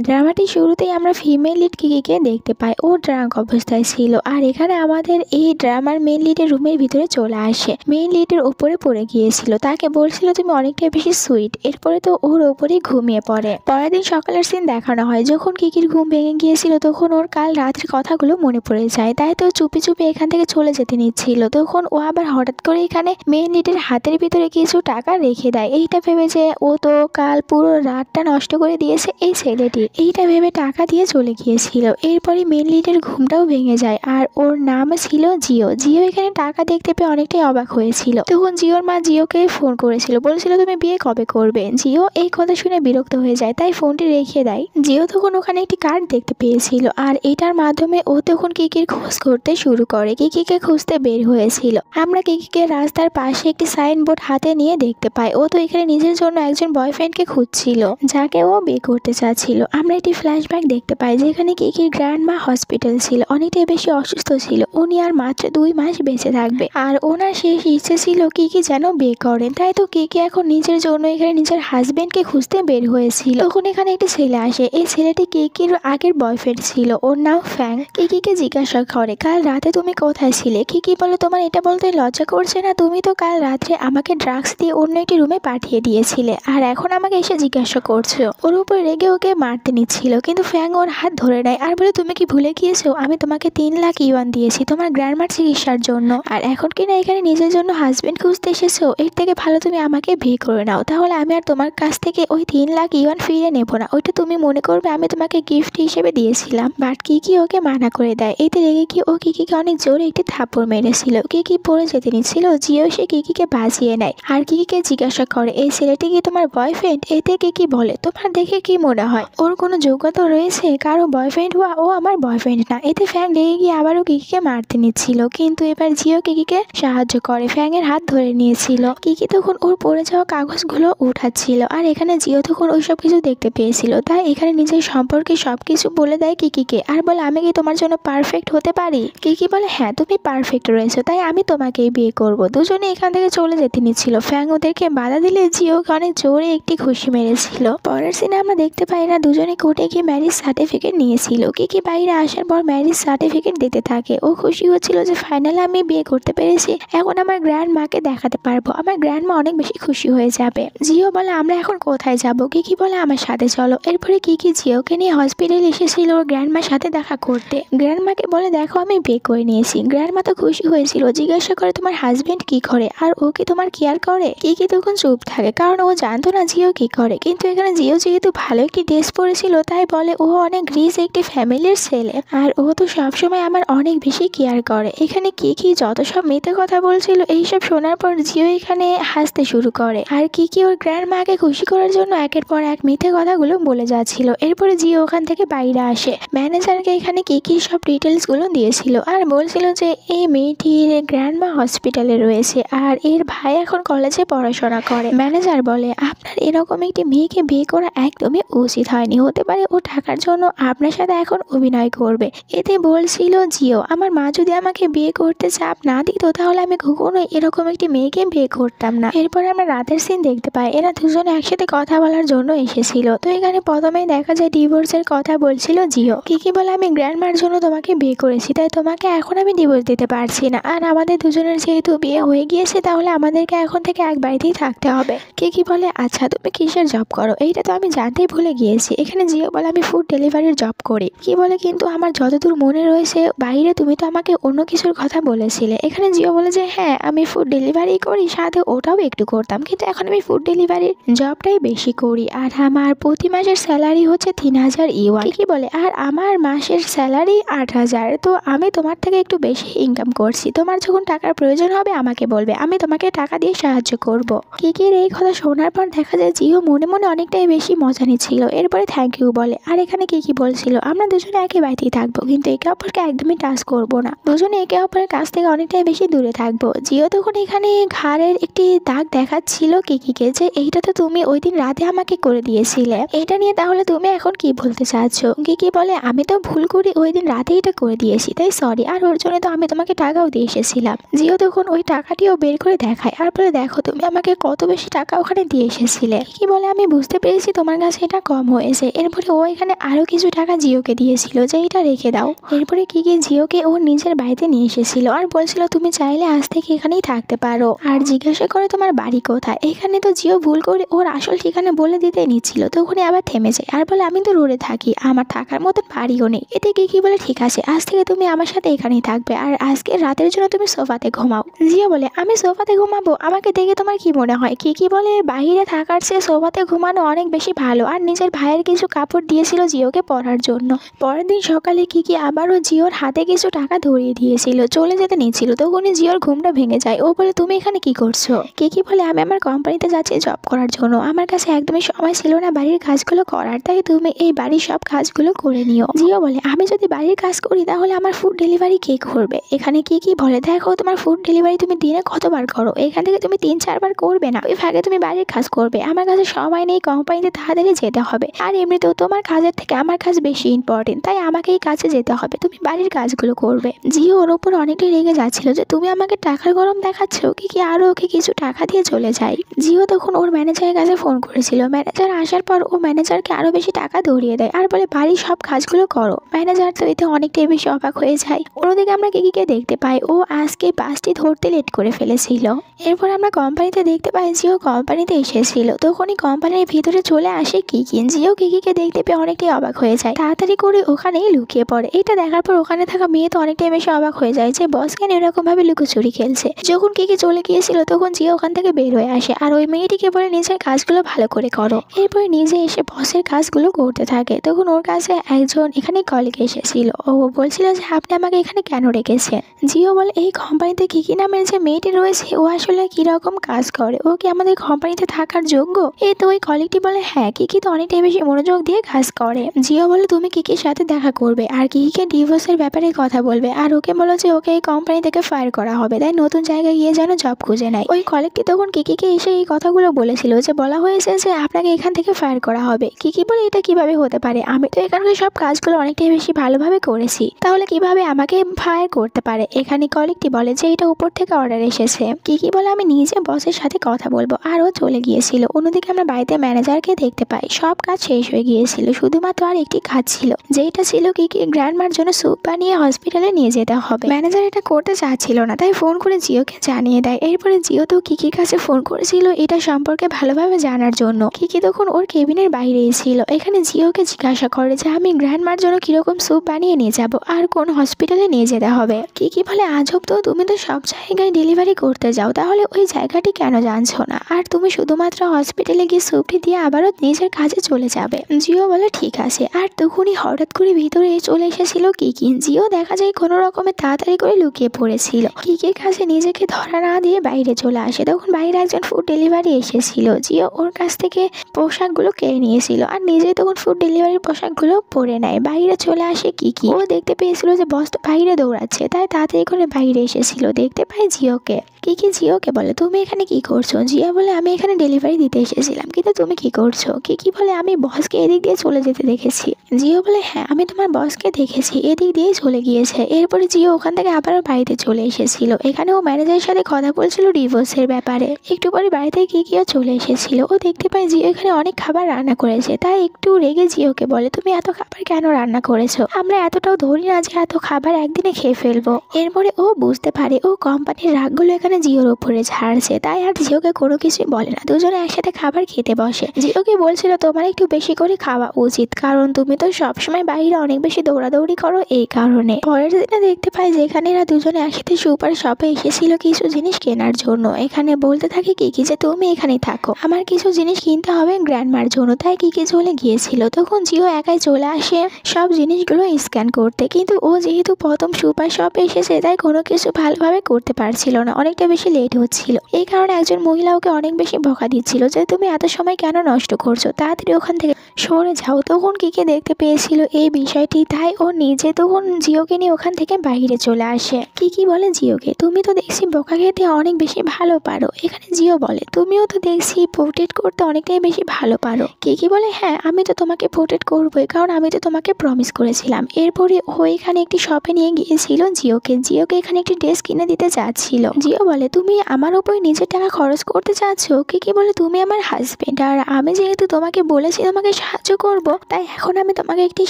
ড্রামাটি শুরুতেই আমরা female lead কিকিকে দেখতে পাই। ও ড্রাঙ্ক অবস্থায় ছিল আর এখানে আমাদের এই ড্রামার মেন লিডের রুমের ভিতরে চলে আসে। মেন লিডের উপরে পড়ে গিয়েছিল, তাকে বলছিল তুমি অনেকটাই বেশি সুইট। এরপরে তো ওর ওপরেই ঘুমিয়ে পড়ে। পরের দিন সকালের সিন দেখানো হয়, যখন কিকির ঘুম ভেঙে গিয়েছিল তখন ওর কাল রাতের কথাগুলো মনে পড়ে যায়। তাই তো চুপি চুপি এখান থেকে চলে যেতে নিচ্ছিল, তখন ও আবার হঠাৎ করে এখানে মেন লিডের হাতের ভিতরে কিছু টাকা রেখে দেয়। এইটা ভেবে যে ও তো কাল পুরো রাতটা নষ্ট করে দিয়েছে এই ছেলেটি, এইটা ভেবে টাকা দিয়ে চলে গিয়েছিল। এরপরে মেন লিডের ঘুমটাও ভেঙে যায় আর ওর নাম ছিল জিও। জিও এখানে টাকা দেখতে পেয়ে অনেকটাই অবাক হয়েছিল। তখন জিওর মা জিওকে ফোন করেছিল, বলছিল তুমি বিয়ে কবে করবে। জিও এই কথা শুনে বিরক্ত হয়ে যায়, তাই ফোনটি রেখে দেয়। জিও তখন ওখানে একটি কার্ড দেখতে পেয়েছিল আর এটার মাধ্যমে ও তখন কিকির খোঁজ করতে শুরু করে। কিকিকে খুঁজতে বের হয়েছিল। আমরা কিকিকে রাস্তার পাশে একটি সাইনবোর্ড হাতে নিয়ে দেখতে পাই। ও তো এখানে নিজের জন্য একজন বয়ফ্রেন্ডকে খুঁজছিল, যাকে ও বিয়ে করতে চাচ্ছিল। আমরা একটি ফ্ল্যাশব্যাক দেখতে পাই যেখানে কিকির গ্র্যান্ডমা হসপিটাল ছিল, অনেকটাই বেশি অসুস্থ ছিল। উনি আর মাত্র 2 মাস বেঁচে থাকবে আর ওনার শেষ ইচ্ছে ছিল কিকি যেন বিয়ে করেন। তাই তো কিকি এখন নিজের জন্য এখানে নিজের হাজবেন্ডকে খুঁজতে বের হয়েছিল। তখন এখানে একটি ছেলে আসে। এই ছেলেটি কিকির আগের বয়ফ্রেন্ড ছিল, ওর নাম ফ্যাং। কিকিকে জিজ্ঞাসা করে কাল রাতে তুমি কোথায় ছিলে। কিকি বলে তোমার এটা বলতে লজ্জা করছে না? তুমি তো কাল রাত্রে আমাকে ড্রাগস দিয়ে অন্য একটি রুমে পাঠিয়ে দিয়েছিলে আর এখন আমাকে এসে জিজ্ঞাসা করছো। ওর উপর রেগে ওকে মারতে নিচ্ছিল, কিন্তু ফ্যাং ওর হাত ধরে নেয় আর বলে তুমি কি ভুলে গিয়েছো আমি তোমাকে 3 লাখ ইউয়ান দিয়েছি তোমার গ্র্যান্ডমার চিকিৎসার জন্য, আর এখন কিনা এখানে নিজের জন্য হাজবেন্ড খুঁজতে এসেছো। এর থেকে ভালো তুমি আমাকে বিয়ে করে নাও, তাহলে আমি আর তোমার কাছ থেকে ওই 3 লাখ ইউয়ান ফিরে নেবো না। ওইটা তুমি মনে করবে আমি তোমাকে গিফট হিসেবে দিয়েছিলাম। বাট কিকি ওকে মানা করে দেয়। এতে রেগে কি ও কিকিকে অনেক জোরে একটি থাপ্পড় মেরেছিল। কিকি পড়ে যেতে নিচ্ছিল, জিও সে কিকিকে বাঁচিয়ে নেয় আর কিকিকে জিজ্ঞাসা করে এই ছেলেটি কি তোমার বয়ফ্রেন্ড। এতে কিকি বলে তোমার দেখে কি মনে হয় ওর কোনো যোগ্যতা রয়েছে কারো বয়ফ্রেন্ড হওয়া? ও আমার বয়ফ্রেন্ড না। এতে ফ্যাং রেগে গিয়ে আবারও কিকিকে মারতে নিচ্ছিল, কিন্তু এবার জিও কিকিকে সাহায্য করে, ফ্যাং এর হাত ধরে নিয়েছিল। কিকি তখন ওর পড়ে যাওয়া কাগজগুলো উঠাচ্ছিল আর এখানে জিও তখন ওইসব কিছু দেখতে পেয়েছিল, তাই এখানে নিজের সম্পর্কে সবকিছু বলে দেয় কিকিকে আর বলে আমি কি তোমার জন্য পারফেক্ট হতে পারি। কিকি বলে হ্যাঁ তুমি পারফেক্ট রয়েছো, তাই আমি তোমাকেই বিয়ে করব। দুজনে এখান থেকে চলে যেতে নিচ্ছিল। ফ্যাং ওদেরকে বাধা দিলে জিও অনেক জোরে একটি খুশি মেরেছিল। পরের সিনে আমরা দেখতে পাই না দুজনে কোর্টে গিয়ে ম্যারেজ সার্টিফিকেট নিয়েছিল। কিকি বাইরে আসার পর ম্যারেজ সার্টিফিকেট দিতে থাকে। ও খুশি হচ্ছিল যে ফাইনালি আমি বিয়ে করতে পেরেছি, এখন আমার গ্র্যান্ড মাকে দেখাতে পারবো, আমার গ্র্যান্ড মা অনেক বেশি খুশি হয়ে যাবে। জিও বলে আমরা এখন কোথায় যাব। কিকি বলে আমার সাথে চলো। এরপরে কিকি জিওকে নিয়ে হসপিটাল এসেছিল ওর গ্র্যান্ড মার সাথে দেখা করতে। গ্র্যান্ড মাকে বলে দেখো আমি বিয়ে করে নিয়েছি। গ্র্যান্ড মা তো খুশি হয়েছিল, জিজ্ঞাসা করে তোমার হাজবেন্ড কি করে আর ও কি তোমার কেয়ার করে। কিকি তখন চুপ থাকে কারণ ও জানতো না জিও কি করে, কিন্তু এখানে জিও যেহেতু ভালো একটি ড্রেস পরেছিল তাই বলে ও অনেক রিচ একটি ফ্যামিলির ছেলে আর ও তো সবসময় আমার অনেক বেশি কেয়ার করে। এখানে কিকি যত সব মিথ্যে কথা বলছিল এইসব শোনার পর জিও এখানে হাসতে শুরু করে আর কিকি ওর গ্র্যান্ড মাকে খুশি করার জন্য একের পর এক মিথ্যে কথাগুলো বলে যাচ্ছিল। এরপরে জিও ওখান থেকে বাইরে আসে, ম্যানেজারকে এখানে কিকি সব ডিটেলস গুলো দিয়েছিল আর বলছিল যে এই মেয়েটির গ্র্যান্ড মা হসপিটালে রয়েছে আর এর ভাই এখন কলেজে পড়াশোনা করে। ম্যানেজার বলে আপনার এরকম একটি মেয়েকে বিয়ে করা একদমই উচিত হয়নি, হতে পারে ও টাকার জন্য আপনার সাথে এখন অভিনয় করবে। এতে বলছিল জিও আমার মা যদি আমাকে বিয়ে করতে চাপ না দিত তাহলে আমি কখনোই এরকম একটি মেয়েকে বিয়ে করতাম না। এরপর আমরা রাতের সিন দেখতে পাই, এরা দুজনে একসাথে কথা বলার জন্য এসেছিল। তো এখানে প্রথমেই দেখা যায় ডিভোর্সের কথা বলছিল জিও। কিকি বলে আমি গ্র্যান্ডমার জন্য তোমাকে বিয়ে করেছি, তাই তোমাকে এখন আমি ডিভোর্স দিতে পারছি না, আর আমাদের দুজনের যেহেতু বিয়ে হয়ে গিয়েছে তাহলে আমাদেরকে এখন থেকে এক বাড়িতেই থাকতে হবে। কিকি বলে আচ্ছা তুমি কিসের জব করো, এইটা তো আমি জানতেই ভুলে গিয়েছি। এখানে জিও বলে আমি ফুড ডেলিভারির জব করি। কি বলে কিন্তু আমার যতদূর মনে রয়েছে বাইরে তুমি তো আমাকে অন্য কিছুর কথা বলেছিলে। এখানে জিও বলে যে হ্যাঁ আমি ফুড ডেলিভারি করি, সাথে ওটাও একটু করতাম, কিন্তু এখন আমি ফুড ডেলিভারির জবটাই বেশি করি আর আমার প্রতি মাসের স্যালারি হচ্ছে 3000 ইউয়ান। কি বলে আর আমার মাসের স্যালারি 8000, তো আমি তোমার থেকে একটু বেশি ইনকাম করছি, তোমার যখন টাকার প্রয়োজন হবে আমাকে বলবে, আমি তোমাকে টাকা দিয়ে সাহায্য করব। কিকির এই কথা শোনার পর দেখা যায় জিও মনে মনে অনেকটাই বেশি মজা নিচ্ছিল। এরপরে থ্যাংক ইউ বলে আর এখানে কিকি বলছিল আমরা দুজনে একই বাড়িতেই থাকবো, কিন্তু একে অপরকে একদমই টাচ করবো না, দুজনে একে অপরের কাছ থেকে অনেকটাই বেশি দূরে থাকবো। জিও তখন এখানে ঘাড়ের একটি দাগ দেখাচ্ছিল কিকিকে যে এইটা তো তুমি ওই দিন রাতে আমাকে করে দিয়েছিলে, এটা নিয়ে তাহলে তুমি এখন কি বলতে চাচ্ছ। কিকি বলে আমি তো ভুল করি ওই দিন রাতে এটা করে দিয়েছি, তাই সরি, আর ওর জন্য তো আমি তোমাকে টাকাও দিয়ে এসেছিলাম। জিও তখন ওই টাকাটিও বের করে দেখায় আর বলে দেখো তুমি আমাকে কত বেশি টাকা ওখানে দিয়ে এসেছিলে। কি বলে আমি বুঝতে পেরেছি তোমার কাছে এটা কম হয়েছে, এরপরে ও এখানে আরো কিছু টাকা জিওকে দিয়েছিল যে এটা রেখে দাও। এরপরে কিকি জিওকে ওর নিজের বাড়িতে নিয়ে এসেছিল আর বলছিল তুমি চাইলে আজ থেকে এখানেই থাকতে পারো, আর জিজ্ঞাসা করে তোমার বাড়ি কোথায়। এখানে তো জিও ভুল করে ওর আসল ঠিকানা বলে দিতে নিচ্ছিল, তখনই আবার থেমে যায় আর বলে আমি তো রোডে থাকি, আমার থাকার মতন বাড়িও নেই। এতে কিকি বলে ঠিক আছে, আজ থেকে তুমি আমার সাথে এখানেই থাকবে, আর আজকে রাতের জন্য তুমি সোফাতে ঘুমাও। জিও বলে আমি সোফাতে ঘুমাবো, আমাকে দেখে তোমার কি মনে হয়? কিকি বলে বাইরে থাকার চেয়ে সোফাতে ঘুমানো অনেক বেশি ভালো, আর নিজের ভাইয়ের কিছু কাপড় দিয়েছিল জিওকে পরার জন্য। পরের দিন সকালে কিকি আবারও জিওর হাতে কিছু টাকা ধরিয়ে দিয়েছিল, চলে যেতে নিচ্ছিল, তখনই জিওর ঘুমটা ভেঙে যায়। ও বলে তুমি এখানে কি করছো? কিকি বলে আমি আমার কোম্পানিতে যাচ্ছি জব করার জন্য, আমার কাছে একদমই সময় ছিল না বাড়ির কাজগুলো করার, তাই তুমি এই বাড়ির সব কাজগুলো করে নিও। জিও বলে আমি যদি বাড়ির কাজ করি তাহলে আমার ফুড ডেলিভারি কে করবে? এখানে কিকি বলে দেখো তোমার ফুড ডেলিভারি তুমি দিনে কতবার করো, এখান থেকে তুমি 3-4 বার করবে না, ওই ফাঁকে তুমি বাড়ির কাজ করবে। আমার কাছে সময় নেই, কোম্পানিতে তাড়াতাড়ি যেতে হবে, আর এমনিতেও তোমার কাজের থেকে আমার কাজ বেশি ইম্পর্টেন্ট, তাই আমাকে এই কাজে যেতে হবে, তুমি বাড়ির কাজগুলো করবে। জিও ওর উপর অনেকটাই রেগে যাচ্ছিল যে তুমি আমাকে টাকার গরম দেখাচ্ছ। কিকি আরো ওকে কিছু টাকা দিয়ে চলে যায়। জিও তখন ওর ম্যানেজারের কাছে ফোন করেছিল, ম্যানেজার আসার পর ও ম্যানেজারকে আরো বেশি টাকা ধরিয়ে দেয় আর বলে বাড়ির সব কাজগুলো করো। ম্যানেজার তো এতে অনেকটাই বেশি অবাক হয়ে যায়। অন্যদিকে আমরা কিকিকে দেখতে পাই ও আজকে বাসটি ধরতে লেট করে ফেলেছিল। এরপর আমরা কোম্পানিতে দেখতে পাই জিও কোম্পানিতে এসেছিল, তখনই কোম্পানির ভিতরে চলে আসে কিকি। জিও কিকিকে দেখতে পেয়ে অনেকটাই অবাক হয়ে যায়, তাড়াতাড়ি করে ওখানেই লুকিয়ে পড়ে। এটা দেখার পর ওখানে থাকা মেয়ে তো অনেকটাই বেশি অবাক হয়ে যায় যে বস কেন এরকম ভাবে লুকোচুরি খেলছে। যখন কিকি চলে গিয়েছিল তখন জিও ওখান থেকে বের হয়ে আসে আর ওই মেয়েটিকে বলে নিজের কাজগুলো ভালো করে করো। এরপরে নিজে এসে বসের কাজগুলো করতে থাকে। তখন ওর কাছে একজন এখানে কলিগ এসেছিল, ও বলছিল যে আপনি আমাকে এখানে কেন রেখেছেন। জিও বলে এই কোম্পানিতে কিকি নামের যে মেয়েটি রয়েছে ও আসলে কিরকম কাজ করে, ও কি আমাদের কোম্পানিতে থাকার যোগ্য? এই তো ওই কলিগটি বলে হ্যাঁ, কিকি তো অনেকটাই বেশি মনোযোগ দিয়ে কাজ করে। জিও বলে তুমি কিকির সাথে দেখা করবে আর কিকিকে ডিভোর্সের ব্যাপারে কথা বলবে, আর ওকে বলো যে ওকে এই কোম্পানি থেকে ফায়ার করা হবে, তাই নতুন জায়গায় গিয়ে যেন জব খুঁজে নেয়। ওই কলিগটি তখন কিকিকে এসে এই কথাগুলো বলেছিল যে বলা হয়েছে যে আপনাকে এখান থেকে ফায়ার করা হবে। কিকি বলে এটা কিভাবে হতে পারে, আমি তো এখানকার সব কাজগুলো অনেকটাই বেশি ভালোভাবে করেছি, তাহলে কিভাবে আমাকে ফায়ার করতে পারে। এখানে কলিগটি বলে যে এটা উপর থেকে অর্ডার এসেছে। কিকি বলে আমি নিজে বসের সাথে কথা বলবো, আর ও চলে গিয়েছিল। অন্যদিকে আমরা বাড়িতে ম্যানেজারকে দেখতে পাই, সব কাজ শেষ হয়ে গিয়েছিল, শুধুমাত্র আর একটি কাজ ছিল, যেটা ছিল কিকি গ্র্যান্ডমার জন্য স্যুপ বানিয়ে হসপিটালে নিয়ে যেতে হবে। ম্যানেজার এটা করতে চাচ্ছিল না, তাই ফোন করে জিওকে জানিয়ে দেয়। এরপরে জিও তো কিকির কাছে ফোন করেছিল এটা সম্পর্কে ভালোভাবে জানার জন্য। কিকি তখন ওর কেবিনের বাইরেই ছিল। এখানে জিওকে জিজ্ঞাসা করে যে আমি গ্র্যান্ডমার জন্য কিরকম স্যুপ বানিয়ে নিয়ে যাব আর কোন হসপিটালে নিয়ে যেতে হবে। কিকি বলে আজব তো, তুমি তো সব জায়গায় ডেলিভারি করতে যাও, তাহলে ওই জায়গাটি কেন জানছো না, আর তুমি শুধুমাত্র হসপিটালে গিয়ে স্যুপটি দিয়ে আবারও নিজের কাজে চলে যাবে। জিও বলে ঠিক আছে। আর তখনই হঠাৎ করে ভিতরে চলে এসেছিল কিকি। জিও দেখা যায় কোনো রকমের তাড়াতাড়ি করে লুকিয়ে পড়েছিল। কিকির কাছে নিজেকে ধরা না দিয়ে বাইরে চলে আসে। তখন বাইরে একজন ফুড ডেলিভারি এসেছিল, জিও ওর কাছ থেকে পোশাকগুলো কেড়ে নিয়েছিল আর নিজে তখন ফুড ডেলিভারির পোশাকগুলো পরে নেয়। বাইরে চলে আসে কিকি, ও দেখতে পেয়েছিল যে বস তো বাইরে দৌড়াচ্ছে, তাই তাড়াতাড়ি করে বাইরে এসেছিল। দেখতে পায় জিওকে। কিকি জিওকে বলে তুমি এখানে কি করছো? জিও বলে আমি এখানে ডেলিভারি দিতে এসেছিলাম, কিন্তু তুমি কি করছো? কিকি বলে আমি বসকে এদিক দিয়ে চলে যেতে দেখেছি। জিও বলে হ্যাঁ, আমি তোমার বসকে দেখেছি, এদিক দিয়ে চলে গিয়েছে। এরপরে জিও ওখান থেকে আবারও বাড়িতে চলে এসেছিল। এখানে ও ম্যানেজারের সাথে কথা বলছিল ডিভোর্সের ব্যাপারে। একটু পরে বাড়িতে কিকিও চলে এসেছিল। ও দেখতে পায় জিও এখানে অনেক খাবার রান্না করেছে, তাই একটু রেগে জিওকে বলে তুমি এত খাবার কেন রান্না করেছো? আমরা এতটাও ধরি না যে এত খাবার একদিনে খেয়ে ফেলবো। এরপরে ও বুঝতে পারে ও কোম্পানির রাগগুলো এখানে জিওর উপরে ঝাড়ছে, তাই আর জিওকে কোনো কিছুই বলে না। দুজনে একসাথে খাবার খেতে বসে। জিওকে বলছিল তোমার একটু বেশি করে খাওয়া উচিত, কারণ তুমি তো সবসময় বাইরে অনেক বেশি দৌড়াদৌড়ি করো, এই কারণে। পরের দিনে দেখতে পাই যে এখানে এরা দুজনে একসাথে সুপার শপে এসেছিল কিছু জিনিস কেনার জন্য। এখানে বলতে থাকে কিকি যে তুমি এখানেই থাকো, আমার কিছু জিনিস কিনতে হবে গ্র্যান্ডমার জন্য, তাই কিকি চলে গিয়েছিল। তখন জিও একাই চলে আসে সব জিনিসগুলো স্ক্যান করতে, কিন্তু ও যেহেতু প্রথম সুপার শপে এসেছে তাই কোনো কিছু ভালোভাবে করতে পারছিল না, অনেকটা বেশি লেট হচ্ছিল। এই কারণে একজন মহিলা ওকে অনেক বেশি বকা দিচ্ছিল যে তুমি এত সময় কেন নষ্ট করছো, তাড়াতাড়ি ওখান থেকে সরে যাও। তখন কিকি দেখতে পেয়েছিল এই বিষয়টি, তাই ও নিজে তখন জিওকে নিয়ে ওখান থেকে বাইরে চলে আসে। কিকি বলে জিওকে তুমি তো দেখছি বকা খেতে অনেক বেশি ভালো পারো। এখানে জিও বলে তুমিও তো দেখছি পোর্ট্রেট করতে অনেকটাই বেশি ভালো পারো। কিকি বলে হ্যাঁ, আমি তো তোমাকে পোর্ট্রেট করবোই, কারণ আমি তো তোমাকে প্রমিস করেছিলাম। এরপরে ও এখানে একটি শপে নিয়ে গিয়েছিল জিওকে এখানে একটি ড্রেস কিনে দিতে চাচ্ছিল। জিও বলে তুমি আমার উপরে নিজের টাকা খরচ করতে চাচ্ছ? কিকি বলে তুমি আমার হাজবেন্ড, আর আমি যেহেতু তোমাকে বলেছি তোমাকে সাহায্য করব, তাই এখন আমি তোমাকে একটি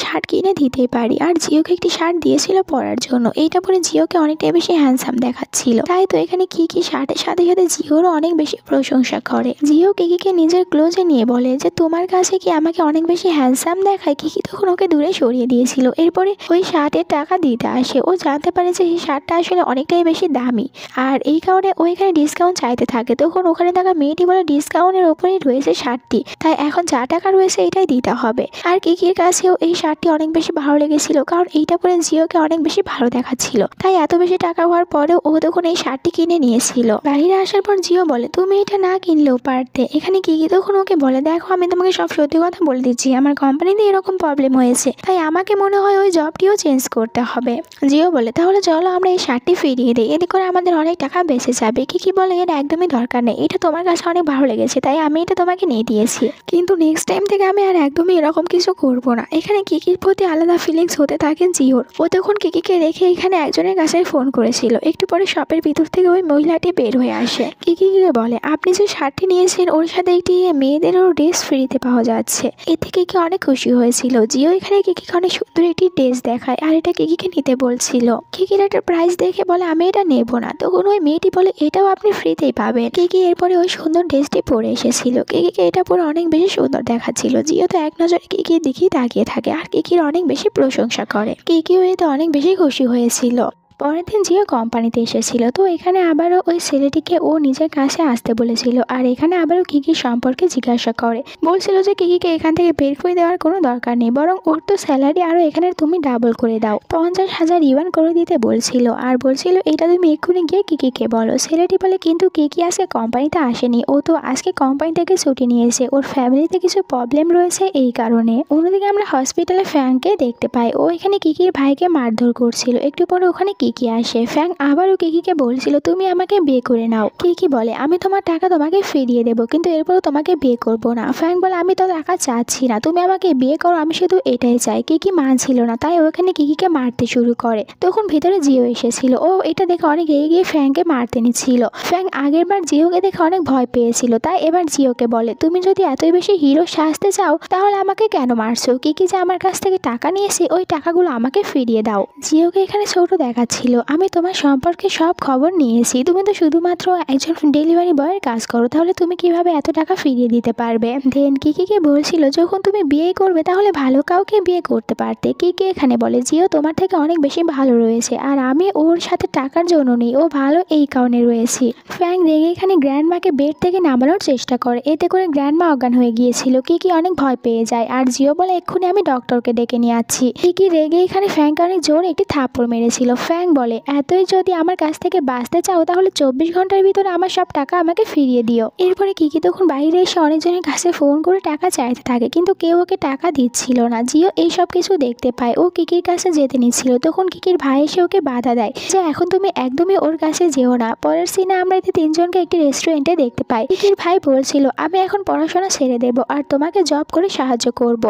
শার্ট কিনে দিতেই পারি। আর জিওকে একটি শার্ট দিয়েছিল পরার জন্য। এইটা পরে জিওকে অনেকটাই বেশি হ্যান্ডসাম দেখাচ্ছিল। তাই তো এখানে কিকি শার্টের সাথে সাথে জিওরও অনেক বেশি প্রশংসা করে। জিও কিকিকে নিজের ক্লোজে নিয়ে বলে যে তোমার কাছে কি আমাকে অনেক বেশি হ্যান্ডসাম দেখায়। কিকি তখন ওকে দূরে সরিয়ে দিয়েছিল। এরপরে ওই শার্টের টাকা দিতে আসে। ও জানতে পারে যে এই শার্টটা আসলে অনেকটাই বেশি দামি, আর এই কারণে ও এখানে ডিসকাউন্ট চাইতে থাকে। তখন ওখানে থাকা মেয়েটি বলে ডিসকাউন্টের ওপরেই রয়েছে শার্টটি, তাই এখন যা টাকা রয়েছে এটাই দিতে হবে। আর কিকির কাছেও এই শার্টটি অনেক বেশি ভালো লেগেছিল, কারণ এইটা পরে জিওকে অনেক বেশি ভালো দেখাচ্ছিল। তাই এত বেশি টাকা হওয়ার পরেও ও তখন এই শার্টটি কিনে নিয়েছিল। বাইরে আসার পর জিও বলে তুমি এটা না কিনলেও পারতে। এখানে কিকি তখন ওকে বলে দেখো আমি তোমাকে সব সত্যি কথা বলে দিচ্ছি, আমার কোম্পানিতে এরকম প্রবলেম হয়েছে, তাই আমাকে মনে হয় ওই জবটিও চেঞ্জ করতে হবে। জিও বলে তাহলে চলো আমরা এই শার্টটি ফিরিয়ে দিই, এতে করে আমাদের অনেক টাকা বেঁচে যাবে। কিকি বলে এর একদমই দরকার নেই, এটা তোমার কাছে অনেক ভালো লেগেছে তাই আমি এটা তোমাকে নিয়ে দিয়েছি, কিন্তু নেক্সট টাইম থেকে আমি আর একদমই এরকম কিছু করবো না। এখানে কিকির প্রতি আলাদা ফিলিংস হতে থাকেন জিওর। ও তখন কিকিকে রেখে এখানে একজনের কাছে ফোন করেছিল। একটু পরে শপের ভিতর থেকে ওই মহিলাটি বের হয়ে আসে। কিকিকে বলে আপনি যে শার্টটি নিয়েছেন ওর সাথে একটি মেয়েদেরও ড্রেস ফ্রিতে পাওয়া যাচ্ছে। এতে কিকি অনেক খুশি হয়েছিল। জিও এখানে কিকিকে অনেক সুন্দর একটি ড্রেস দেখায় আর এটা কিকিকে নিতে বলছিল। কিকির একটা প্রাইস দেখে বলে আমি এটা নেবো না। তখন ওই মেয়েটি বলে এটাও আপনি ফ্রিতেই পাবেন। কিকি এরপরে ওই সুন্দর ড্রেসটি পরে এসেছিল। কিকিকে এটা পরে অনেক বেশি সুন্দর দেখাচ্ছিল। জিও তো এক নজরে কিকির দিকেই তাকিয়ে থাকে আর কিকির অনেক বেশি প্রশংসা করে। কিকিও এতে অনেক বেশি খুশি হয়েছিল। পরের দিন জিও কোম্পানিতে এসেছিল। তো এখানে আবারও ওই ছেলেটিকে ও নিজের কাছে আসতে বলেছিল, আর এখানে আবারও কিকির সম্পর্কে জিজ্ঞাসা করে। বলছিল যে কিকিকে এখান থেকে বের করে দেওয়ার কোনো দরকার নেই, বরং ওর তো স্যালারি আরও এখানে তুমি ডাবল করে দাও, 50,000 ইউয়ান করে দিতে বলছিল। আর বলছিল এটা তুমি এক্ষুনি গিয়ে কিকিকে বলো। ছেলেটি বলে কিন্তু কিকি আজকে কোম্পানিতে আসেনি, ও তো আজকে কোম্পানি থেকে ছুটি নিয়েছে, ওর ফ্যামিলিতে কিছু প্রবলেম রয়েছে এই কারণে। অন্যদিকে আমরা হসপিটালে ফ্যাংকে দেখতে পাই। ও এখানে কিকির ভাইকে মারধর করছিল। একটু পরে ওখানে কিকি আসে। ফ্যাং আবারও কিকিকে বলছিল তুমি আমাকে বিয়ে করে নাও। কিকি বলে আমি তোমার টাকা তোমাকে ফিরিয়ে দেবো, কিন্তু এরপরও তোমাকে বিয়ে করবো না। ফ্যাং বলে আমি তো টাকা চাচ্ছি না, তুমি আমাকে বিয়ে করো, আমি শুধু এটাই চাই। কিকি মানছিল না, তাই ওখানে কিকিকে মারতে শুরু করে। তখন ভিতরে জিও এসেছিল। ও এটা দেখে অনেক এগিয়ে গিয়ে ফ্যাংকে মারতে নিচ্ছিল। ফ্যাং আগের বার জিওকে দেখে অনেক ভয় পেয়েছিল, তাই এবার জিওকে বলে তুমি যদি এতই বেশি হিরো সাজতে চাও তাহলে আমাকে কেন মারছো? কিকি যে আমার কাছ থেকে টাকা নিয়েছে ওই টাকাগুলো আমাকে ফিরিয়ে দাও। জিওকে এখানে ছোট দেখাচ্ছিল। আমি তোমার সম্পর্কে সব খবর নিয়েছি, তুমি তো শুধুমাত্র একজন ডেলিভারি বয়ের কাজ করো, তাহলে তুমি কিভাবে এত টাকা ফিরিয়ে দিতে পারবে? দেন কিকিকে বলছিল যখন তুমি বিয়ে করবে তাহলে ভালো কাউকে বিয়ে করতে পারতে। কিকি এখানে বলে জিও তোমার থেকে অনেক বেশি ভালো রয়েছে, আর আমি ওর সাথে টাকার জন্য নেই, ও ভালো এই কারণে রয়েছি। ফ্যাং রেগে এখানে গ্র্যান্ডমাকে বেড থেকে নামানোর চেষ্টা করে, এতে করে গ্র্যান্ডমা অজ্ঞান হয়ে গিয়েছিল। কিকি অনেক ভয় পেয়ে যায়, আর জিও বলে এক্ষুনি আমি ডক্টরকে ডেকে নিয়ে আসছি। কিকি রেগে এখানে ফ্যাংকে অনেক জোর একটি থাপ্পড় মেরেছিল। ফ্যাং বলে এতই যদি আমার কাছ থেকে বাঁচতে চাও তাহলে 24 ঘন্টার ভিতরে আমার সব টাকা আমাকে ফিরিয়ে দিও। এরপরে কিকি তখন বাইরে এসে অনেকজনের কাছে ফোন করে টাকা চাইতে থাকে, কিন্তু কেউ ওকে টাকা দিচ্ছিল না। জিও এই সব কিছু দেখতে পায়। ও কিকির কাছে যেতে নিচ্ছিল, তখন কিকির ভাই এসে ওকে বাধা দেয় যে এখন তুমি একদমই ওর কাছে যেও না। পরের সিনে আমরা এতে তিনজনকে একটি রেস্টুরেন্টে দেখতে পাই। কিকির ভাই বলছিল আমি এখন পড়াশোনা ছেড়ে দেবো আর তোমাকে জব করে সাহায্য করব।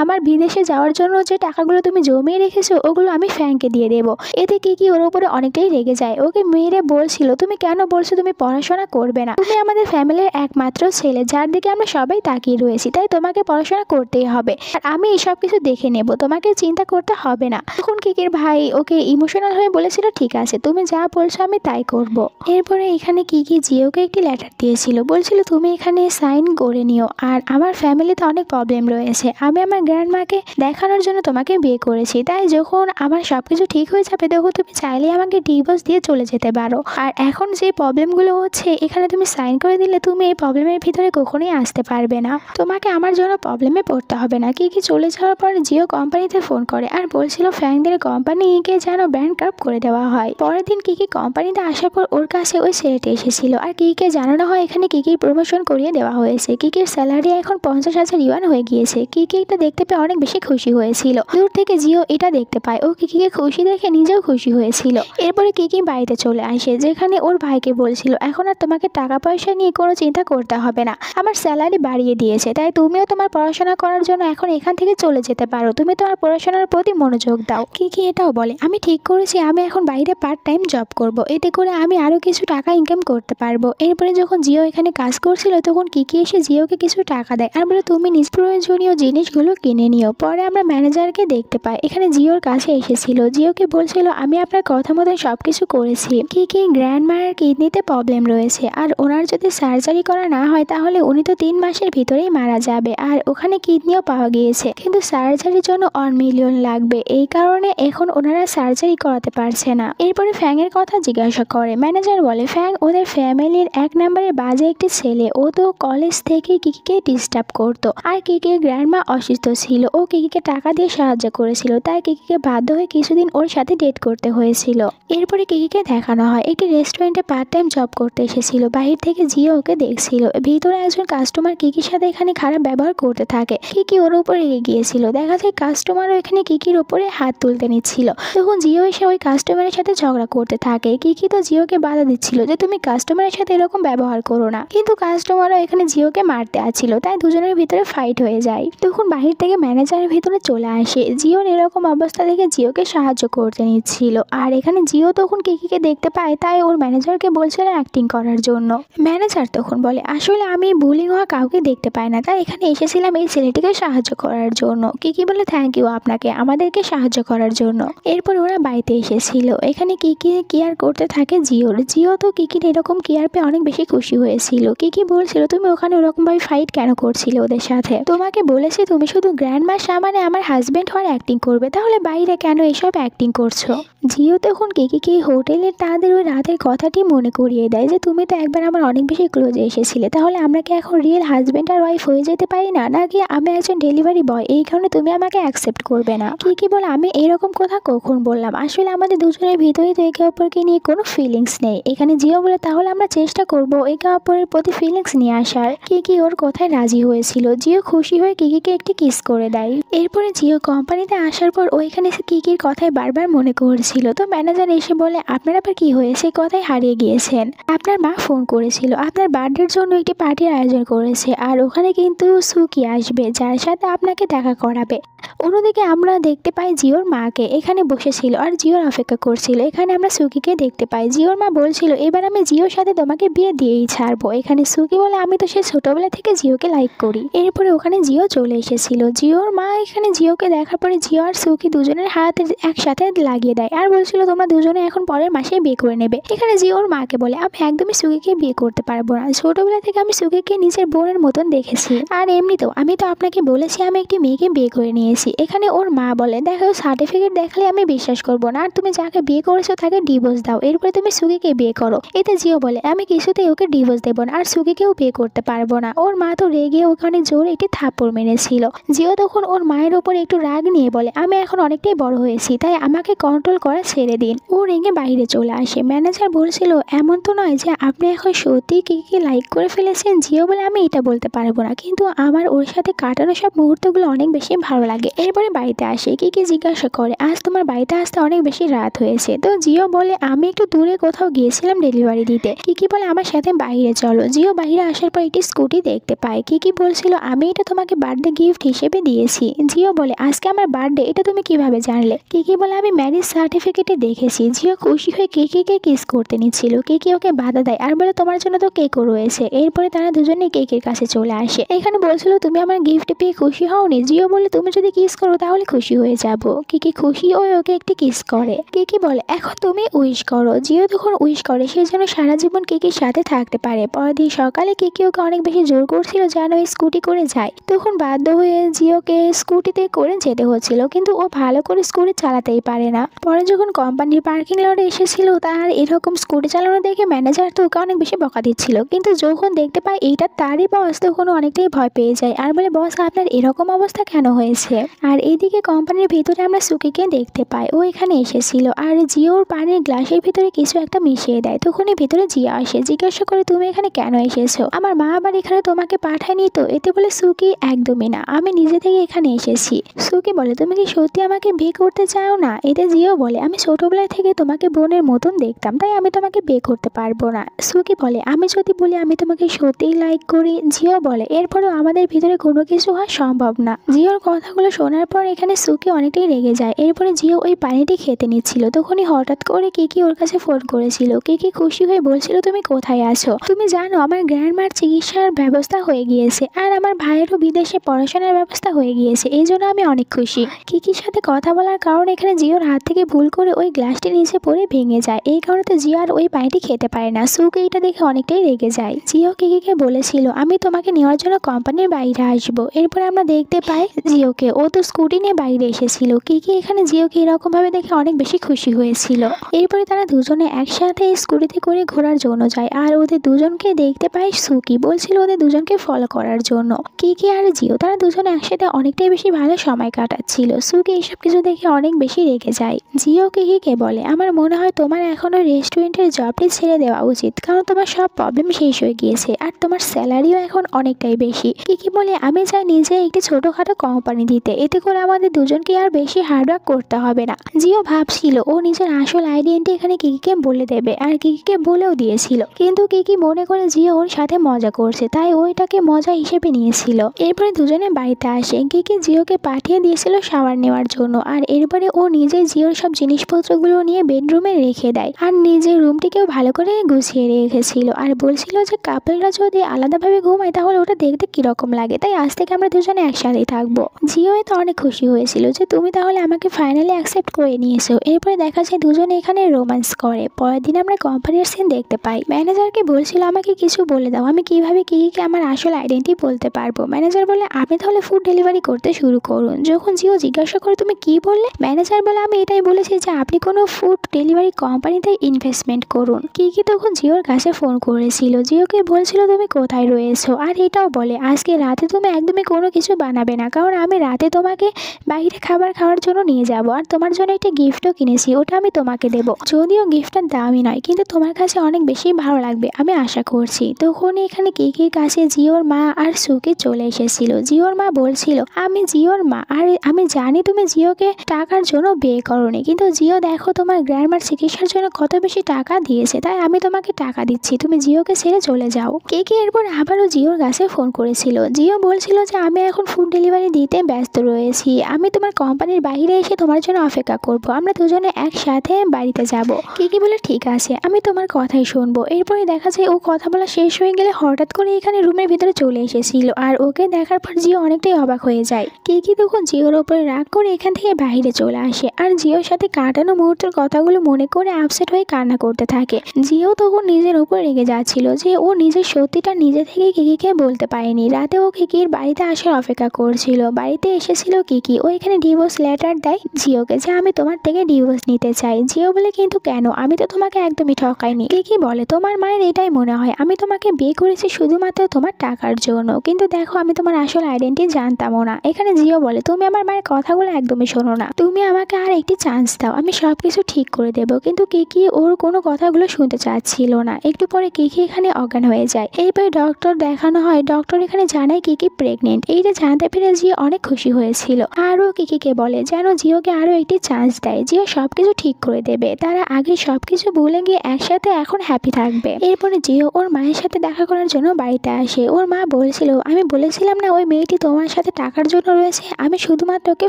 আমার বিদেশে যাওয়ার জন্য যে টাকাগুলো তুমি জমিয়ে রেখেছো ওগুলো আমি ফ্যাংকে দিয়ে দেবো। এতে কিকি ওর উপরে অনেকটাই রেগে যায়। ওকে মেরে বলছিল তুমি কেন বলছো তুমি পড়াশোনা করবে না? তুমি আমাদের ফ্যামিলির একমাত্র ছেলে যার দিকে আমরা সবাই তাকিয়ে রয়েছি, তাই তোমাকে পড়াশোনা করতেই হবে, আর আমি এইসব কিছু দেখে নেব, তোমাকে চিন্তা করতে হবে না। তখন কিকির ভাই ওকে ইমোশনাল হয়ে বলেছিল ঠিক আছে তুমি যা বলছো আমি তাই করব। এরপরে এখানে কিকি জিওকে একটি লেটার দিয়েছিল, বলছিল তুমি এখানে সাইন করে নিও, আর আমার ফ্যামিলিতে অনেক প্রবলেম রয়েছে, আমি আমার গ্র্যান্ডমাকে দেখানোর জন্য তোমাকে বিয়ে করেছি, তাই যখন আমার সবকিছু ঠিক হয়ে যাবে তখন তুমি চাইলে আমাকে ডিভোর্স দিয়ে চলে যেতে পারো। আর এখন যে প্রবলেমগুলো হচ্ছে এখানে তুমি সাইন করে দিলে তুমি এই প্রবলেমের ভিতরে কখনোই আসতে পারবে না, তোমাকে আমার জন্য প্রবলেমে পড়তে হবে না। কিকি চলে যাওয়ার পর জিও কোম্পানিতে ফোন করে আর বলছিল ফ্যাংদের কোম্পানিকে যেন ব্যাংকরাপ্ট করে দেওয়া হয়। পরের দিন কিকি কোম্পানিতে আসার পর ওর কাছে ওই ছেলেটি এসেছিল, আর কিকিকে জানানো হয় এখানে কিকির প্রমোশন করিয়ে দেওয়া হয়েছে। কিকির স্যালারি এখন 50,000 ইউয়ান হয়ে গিয়েছে। কিকি এটা দেখতে পেয়ে অনেক বেশি খুশি হয়েছিল। দূর থেকে জিও এটা দেখতে পায়। ও কিকিকে খুশি দেখে নিজেও খুশি হয়েছিল। এরপরে কিকি বাড়িতে চলে আসে, যেখানে ওর ভাইকে বলছিল এখন আর তোমাকে টাকা পয়সা নিয়ে কোনো চিন্তা করতে হবে না, আমার স্যালারি বাড়িয়ে দিয়েছে, তাই তুমিও তোমার পড়াশোনা করার জন্য এখন এখান থেকে চলে যেতে পারো, তুমি তোমার পড়াশোনার প্রতি মনোযোগ দাও। কিকি এটাও বলে আমি ঠিক করেছি আমি এখন বাইরে পার্ট টাইম জব করব, এতে করে আমি আরো কিছু টাকা ইনকাম করতে পারবো। এরপরে যখন জিও এখানে কাজ করছিল তখন কিকি এসে জিওকে কিছু টাকা দেয় আর বলে তুমি নিজ প্রয়োজনীয় জিনিসগুলো কিনে নিও। পরে আমরা ম্যানেজারকে দেখতে পাই এখানে জিওর কাছে এসেছিল, জিওকে বলছিল আমি আপনার কথা মতো সবকিছু করেছি, কিকি গ্র্যান্ড মায়ের কিডনিতে প্রবলেম রয়েছে আর ওনার যদি সার্জারি করা না হয় তাহলে উনি তো 3 মাসের ভিতরেই মারা যাবে, আর ওখানে কিডনিও পাওয়া গিয়েছে কিন্তু সার্জারির জন্য 1 মিলিয়ন লাগবে, এই কারণে এখন ওনারা সার্জারি করাতে পারছে না। এরপরে ফ্যাং এর কথা জিজ্ঞাসা করে, ম্যানেজার বলে ফ্যাং ওদের ফ্যামিলির 1 নম্বরের বাজে একটি ছেলে, ও তো কলেজ থেকে কিকিকে ডিস্টার্ব করতো আর কিকির গ্র্যান্ডমা অসুস্থ ছিল, ও কিকিকে টাকা দিয়ে সাহায্য করেছিল, তাই কিকিকে বাধ্য হয়ে কিছুদিন ওর সাথে ডেট করতে হয়েছিল। এরপরে কিকিকে দেখানো হয় একটি রেস্টুরেন্টে পার্ট টাইম জব করতে এসেছিল, বাহির থেকে জিও ওকে দেখছিল, ভিতরে একজন কাস্টমার কিকির সাথে এখানে খারাপ ব্যবহার করতে থাকে, কিকি ওর উপর রেগে গিয়েছিল, দেখা যায় কাস্টমারও এখানে কিকির উপরে হাত তুলতে নিচ্ছিল, তখন জিও এসে ওই কাস্টমারের সাথে ঝগড়া করতে থাকে, কিকি তো জিওকে বাধা দিচ্ছিল যে তুমি কাস্টমারের সাথে এরকম ব্যবহার করো না, কিন্তু কাস্টমারও এখানে জিওকে মারতে আসছিল, তাই দুজনের ভিতরে ফাইট হয়ে যায়। তখন বাহির থেকে ম্যানেজারের ভিতরে চলে আসে, জিওর এরকম অবস্থা দেখে জিওকে সাহায্য করতে নিচ্ছিল, আর এখানে জিও তখন কিকিকে দেখতে পায়, তাই ওর ম্যানেজারকে বলছিল অ্যাক্টিং করার জন্য। ম্যানেজার তখন বলে আসলে আমি বুলিং হওয়া কাউকে দেখতে পাই না, তাই এখানে এসেছিলাম এই ছেলেটিকে সাহায্য করার জন্য। কিকি বলে থ্যাংক ইউ আপনাকে আমাদেরকে সাহায্য করার জন্য। এরপর ওরা বাড়িতে এসেছিল, এখানে কিকি কেয়ার করতে থাকে জিওর, জিও তো কিকির এরকম কেয়ার পেয়ে অনেক বেশি খুশি হয়েছিল। কিকি বলছিল তুমি ওখানে ওরকম ভাবে ফাইট কেন করছিলে ওদের সাথে, তোমাকে বলেছি তুমি শুধু গ্র্যান্ড মার সামনে আমার হাজবেন্ড হওয়ার অ্যাক্টিং করবে, তাহলে বাইরে কেন এসব অ্যাক্টিং করছো। জিও তখন কিকিকে হোটেলের তাদের ওই রাতের কথাটি মনে করিয়ে দেয় যে তুমি তো একবার আমার অনেক বেশি ক্লোজে এসেছিলে, তাহলে আমরা কি এখন রিয়েল হাজবেন্ড আর ওয়াইফ হয়ে যেতে পারি না, নাকি আমি একজন ডেলিভারি বয় এই কারণে তুমি আমাকে অ্যাকসেপ্ট করবে না। কিকি বলে আমি এরকম কথা কখন বললাম, আসলে আমাদের দুজনের ভিতরেই তো একে অপরকে নিয়ে কোনো ফিলিংস নেই। এখানে জিও বলে তাহলে আমরা চেষ্টা করবো একে অপরের প্রতি ফিলিংস নিয়ে আসার। কিকি ওর কথায় রাজি হয়েছিল, জিও খুশি হয়ে কিকিকে একটি কিস করে দেয়। এরপরে জিও কোম্পানিতে আসার পর ওইখানে সে কিকির কথায় বারবার মনে করছিল, তো ম্যানেজার এসে বলে আপনার আবার কি হয়েছে, কথায় হারিয়ে গিয়েছেন, আপনার মা ফোন করেছিল আপনার বার্থডের জন্য একটি পার্টির আয়োজন করেছে, আর ওখানে কিন্তু সুকি আসবে যার সাথে আপনাকে দেখা করাবে। অন্যদিকে আমরা দেখতে পাই জিওর মাকে এখানে বসেছিল আর জিওর অপেক্ষা করছিল, এখানে আমরা সুকিকে দেখতে পাই। জিওর মা বলছিল এবার আমি জিওর সাথে তোমাকে বিয়ে দিয়েই ছাড়বো, এখানে সুকি বলে আমি তো সে ছোটবেলা থেকে জিওকে লাইক করি। এরপরে ওখানে জিও চলে এসেছিল, জিওর মা এখানে জিওকে দেখার পরে জিও আর সুকি দুজনের হাত একসাথে লাগিয়ে দেয় আর বলছিল তোমরা দুজনে এখন পরের মাসে বিয়ে করে নেবে। এখানে জিওর মাকে বলে আমি একদমই সুকিকে বিয়ে করতে পারবো না, ছোটবেলা থেকে আমি সুকিকে নিজের বোনের মতন দেখেছি, আর এমনিতেও আমি তো আপনাকে বলেছি আমি একটি মেয়েকে বিয়ে করে নিয়েছি। এখানে ওর মা বলে দেখো সার্টিফিকেট দেখলে আমি বিশ্বাস করবো না, আর তুমি যাকে বিয়ে করেছো তাকে ডিভোর্স দাও, এরপরে তুমি সুকিকে বিয়ে করো। এতে জিও বলে আমি কিছুতেই ওকে ডিভোর্স দেবো না আর সুকিকেও বিয়ে করতে পারবো না। ওর মা তো রেগে ওখানে জোরে একটি থাপ্পড় মেরেছিল। জিও তখন ওর মায়ের ওপর একটু রাগ নিয়ে বলে আমি এখন অনেকটাই বড় হয়েছি, তাই আমাকে কন্ট্রোল করা ছেড়ে দিন। ও রেগে বাইরে চলে আসে। ম্যানেজার বলছিল এমন তো নয় যে আপনি এখন সত্যি কিকিকে লাইক করে ফেলেছেন। জিও বলে আমি এটা বলতে পারবো না, কিন্তু আমার ওর সাথে কাটানো সব মুহূর্তগুলো অনেক বেশি ভালো লাগে। এরপরে বাড়িতে আসে, কিকি জিজ্ঞাসা করে আজ তোমার বাড়িতে আসতে অনেক বেশি রাত হয়েছে, তো জিও বলে আমি একটু দূরে কোথাও গিয়েছিলাম ডেলিভারি দিতে। কিকি বলে আমার সাথে বাইরে চলো। জিও বাইরে আসার পর একটি স্কুটি দেখতে পায়। কিকি বলছিল আমি এটা তোমাকে বার্থডে গিফট হিসেবে দিয়েছি। জিও বলে আজকে আমার বার্থডে, এটা তুমি কিভাবে জানলে? কিকি বলে আমি ম্যারেজ সার্টিফিকেটে দেখেছি। জিও খুশি হয়ে কিকিকে কিস করতে নিচ্ছিল, কিকি ওকে বাধা দেয় আর বলে তোমার জন্য তো কেকও রয়েছে। এরপরে তারা দুজনেই কেকের কাছে চলে আসে। এখানে বলছিল তুমি আমার গিফট পেয়ে খুশি হওনি? জিও বলে তুমি যদি কিস করো তাহলে খুশি হয়ে যাব। কিকি খুশি হয়ে ওকে একটি কিস করে। কিকি বলে এখন তুমি উইশ করো। জিও তখন উইশ করে সে যেন সারা জীবন কিকির সাথে থাকতে পারে। পরের দিন সকালে কিকি ওকে অনেক বেশি জোর করছিল যেন স্কুটি করে যায়, তখন বাধ্য হয়ে জিওকে স্কুটিতে করে যেতে হচ্ছিল, কিন্তু ও ভালো করে স্কুটি চালাতেই পারে না। পরে যখন কোম্পানির পার্কিং লটে এসেছিল তার এরকম স্কুটি চালানো দেখে ম্যানেজার তো ওকে অনেক বেশি বকা দিচ্ছিল, কিন্তু যখন দেখতে পায় এইটা তারই বস তখন অনেকটাই ভয় পেয়ে যায় আর বলে বস আপনার এরকম অবস্থা কেন হয়েছে? আর এইদিকে কোম্পানির ভিতরে আমরা সুকিকে দেখতে পাই, ও এখানে এসেছিল আর জিওর পানির গ্লাসের ভিতরে কিছু একটা মিশিয়ে দেয়। তখনই ভিতরে জিয়া আসে, জিজ্ঞাসা করে তুমি এখানে কেন এসেছো? আমার মা আবার এখানে তোমাকে পাঠায়নি তো? এতে বলে সুকি একদমই না, আমি নিজে থেকে এখানে এসেছি। সুকি বলে তুমি কি সত্যি আমাকে বিয়ে করতে চাও না? এতে জিও বলে আমি ছোটবেলা থেকে তোমাকে বোনের মতন দেখতাম, তাই আমি তোমাকে বিয়ে করতে পারবো না। সুকি বলে আমি যদি বলি আমি তোমাকে সত্যিই লাইক করি। জিও বলে এরপরেও আমাদের ভিতরে কোনো কিছু হওয়া সম্ভব না। জিওর কথাগুলো শোনার পর এখানে সুকি অনেকটাই রেগে যায়। এরপরে জিও ওই পানিটি খেতে নিচ্ছিল, তখনই হঠাৎ করে কিকি ওর কাছে ফোন করেছিল। কিকি খুশি হয়ে বলছিল তুমি কোথায় আছো? তুমি জানো আমার গ্র্যান্ডমার চিকিৎসার ব্যবস্থা হয়ে গিয়েছে আর আমার ভাইয়েরও বিদেশে পড়াশোনার ব্যবস্থা হয়ে গিয়েছে, এই জন্য আমি অনেক খুশি। কিকির সাথে কথা বলার কারণে এখানে জিওর হাত থেকে ভুল করে ওই গ্লাসটি নিচে পড়ে ভেঙে যায়। এই কারণে তো জিও আর ওই পানিটি খেতে পারে না। সুকি এটা দেখে অনেকটাই রেগে যায়। জিও কিকিকে বলেছিল আমি তোমাকে নেওয়ার জন্য কোম্পানির বাইরে আসবো। এরপরে আমরা দেখতে পাই জিওকে, ও তো স্কুটি নিয়ে বাইরে এসেছিল। কিকি এখানে জিওকে এরকম ভাবে দেখে অনেক বেশি খুশি হয়েছিল। এরপরে তারা দুজনে একসাথে স্কুটিতে করে ঘোরার জন্য যায় আর ওদের দুজনকে দেখতে পায় সুকি বলছিল ওদের দুজনকে ফলো করার জন্য। কিকি আর জিও তারা দুজনে একসাথে অনেকটাই বেশি ভালো সময় কাটাচ্ছিল। সুকি এসব কিছু দেখে অনেক বেশি রেগে যায়। জিও কিকিকে বলে আমার মনে হয় তোমার এখন ওই রেস্টুরেন্টের জবটি ছেড়ে দেওয়া উচিত, কারণ তোমার সব প্রবলেম শেষ হয়ে গিয়েছে আর তোমার স্যালারিও এখন অনেকটাই বেশি। কিকি বলে আমি চাই নিজে একটি ছোটখাটো কোম্পানি দিতে, এতে করে আমাদের দুজনকে আর বেশি হার্ডওয়ার্ক করতে হবে না। জিও ভাবছিল ও নিজের আসল আইডেন্টি এখানে কিকিকে বলে দেবে আর কিকিকে বলেও দিয়েছিল, কিন্তু কিকি মনে করে জিও ওর সাথে মজা করছে, তাই ও এটাকে মজা হিসেবে নিয়েছিল। এরপরে দুজনে বাড়িতে আসে। কিকি জিওকে পাঠিয়ে দিয়েছিল শাওয়ার নেওয়ার জন্য আর এরপরে ও নিজে জিওর সব জিনিসপত্রগুলো নিয়ে বেডরুমে রেখে দেয় আর নিজের রুমটিকেও ভালো করে গুছিয়ে রেখেছিল আর বলছিল যে কাপলরা যদি আলাদাভাবে ঘুমায় তাহলে ওটা দেখতে কিরকম লাগে, তাই আজ থেকে আমরা দুজনে একসাথেই থাকবো। জিও তো অনেক খুশি হয়েছিল যে তুমি তাহলে আমাকে ফাইনালি অ্যাকসেপ্ট করে নিয়েছো। এরপরে দেখা যায় দুজনে এখানে রোম্যান্স করে। পরের দিন আমরা কোম্পানির সিন দেখতে পাই। ম্যানেজারকে বলছিল আমাকে কিছু বলে দাও, আমি কিভাবে কিকিকে আমার আসল আইডেন্টি বলতে পারবো। ম্যানেজার বলে আপনি তাহলে ফুড ডেলিভারি করতে শুরু করুন। যখন জিও জিজ্ঞাসা করে তুমি কি বললে, ম্যানেজার বলে আমি এটাই বলেছি যে আপনি কোনো ফুড ডেলিভারি কোম্পানিতে ইনভেস্টমেন্ট করুন। কিকি তখন জিওর কাছে ফোন করেছিল, জিওকে বলছিল তুমি কোথায় রয়েছো আর এটাও বলে আজকে রাতে তুমি একদমই কোনো কিছু বানাবে না, কারণ আমি রাতে তোমাকে বাইরে খাবার খাওয়ার জন্য নিয়ে যাব আর তোমার জন্য একটা গিফটও কিনেছি, ওটা আমি তোমাকে দেবো। যদিও গিফটটার দামই নয় কিন্তু তোমার কাছে অনেক বেশি ভালো লাগবে আমি আশা করছি। তখন এখানে কিকির কাছে জিওর মা আর সুকি চলে এসেছিল। জিওর মা বলছিল আমি জিওর মা আর আমি জানি তুমি জিওকে টাকার জন্য বিয়ে করোনি, কিন্তু জিও দেখো তোমার গ্র্যান্ডমার চিকিৎসার জন্য কত বেশি টাকা দিয়েছে, তাই আমি তোমাকে টাকা দিচ্ছি, তুমি জিওকে ছেড়ে চলে যাও। কিকি এরপর আবারও জিওর কাছে ফোন করেছিল। জিও বলছিল যে আমি এখন ফুড ডেলিভারি দিতে ব্যস্ত রয়েছি, আমি তোমার কোম্পানির বাইরে এসে তোমার জন্য অপেক্ষা করব, আমরা দুজনে একসাথে বাড়িতে যাব। কিকি বলে ঠিক আছে আমি তোমার কথাই শুনবো। এরপরে দেখা যায় ও কথা বলা শেষ হয়ে গেলে হঠাৎ করে এখানে রুমের ভিতরে চলে এসেছিল আর ওকে দেখার পর জিও অনেকটাই অবাক হয়ে যায়। কিকি তখন জিওর ওপরে রাগ করে এখান থেকে বাইরে চলে আসে আর জিওর সাথে কাটানো মুহূর্তের কথাগুলো মনে করে আপসেট হয়ে কান্না করতে থাকে। জিও তখন নিজের উপর রেগে যাচ্ছিল যে ও নিজের সত্যিটা নিজে থেকে কিকিকে বলতে পারেনি। রাতে ও কিকির বাড়িতে আসার অপেক্ষা করছিল। বাড়িতে এসেছিল কিকি, ও এখানে ডিভোর্স লেটার দেয় জিওকে যে আমি তোমার থেকে ডিভোর্স নিতে চাই। জিও বলে কিন্তু কেন, আমি তো তোমাকে একদমই ঠকাইনি। কিকি বলে তোমার মায়ের এটাই মনে হয়, আমি তোমাকে বিয়ে করেছি শুধুমাত্র তোমার টাকার জন্য, কিন্তু দেখো আমি তোমার আসল আইডেন্টি জানতামও না। এখানে জিও বলে তুমি আমার মায়ের কথাগুলো একদমই শোনো না, তুমি আমাকে আর একটি চান্স দাও, আমি সবকিছু ঠিক করে দেবো। কিন্তু কিকি ওর কোনো কথাগুলো শুনতে চাচ্ছিল না। একটু পরে কিকি এখানে অজ্ঞান হয়ে যায়। এরপরে ডক্টর দেখানো হয়। ডক্টর এখানে জানায় কিকি প্রেগনেন্ট। এইটা জানতে পেরে জিও অনেক খুশি হয়েছিল আর ও কিকিকে বলে যেন জিওকে আরো একটি চান্স দেয়, জিও সবকিছু ঠিক করে দেবে, তারা আগে সবকিছু ভুলে গিয়ে একসাথে এখন হ্যাপি থাকবে। এরপরে জিও ওর মায়ের সাথে দেখা করার জন্য বাড়িতে আসে। ওর মা বলছিল আমি বলেছিলাম না ওই মেয়েটি তোমার সাথে টাকার জন্য রয়েছে, আমি শুধুমাত্র ওকে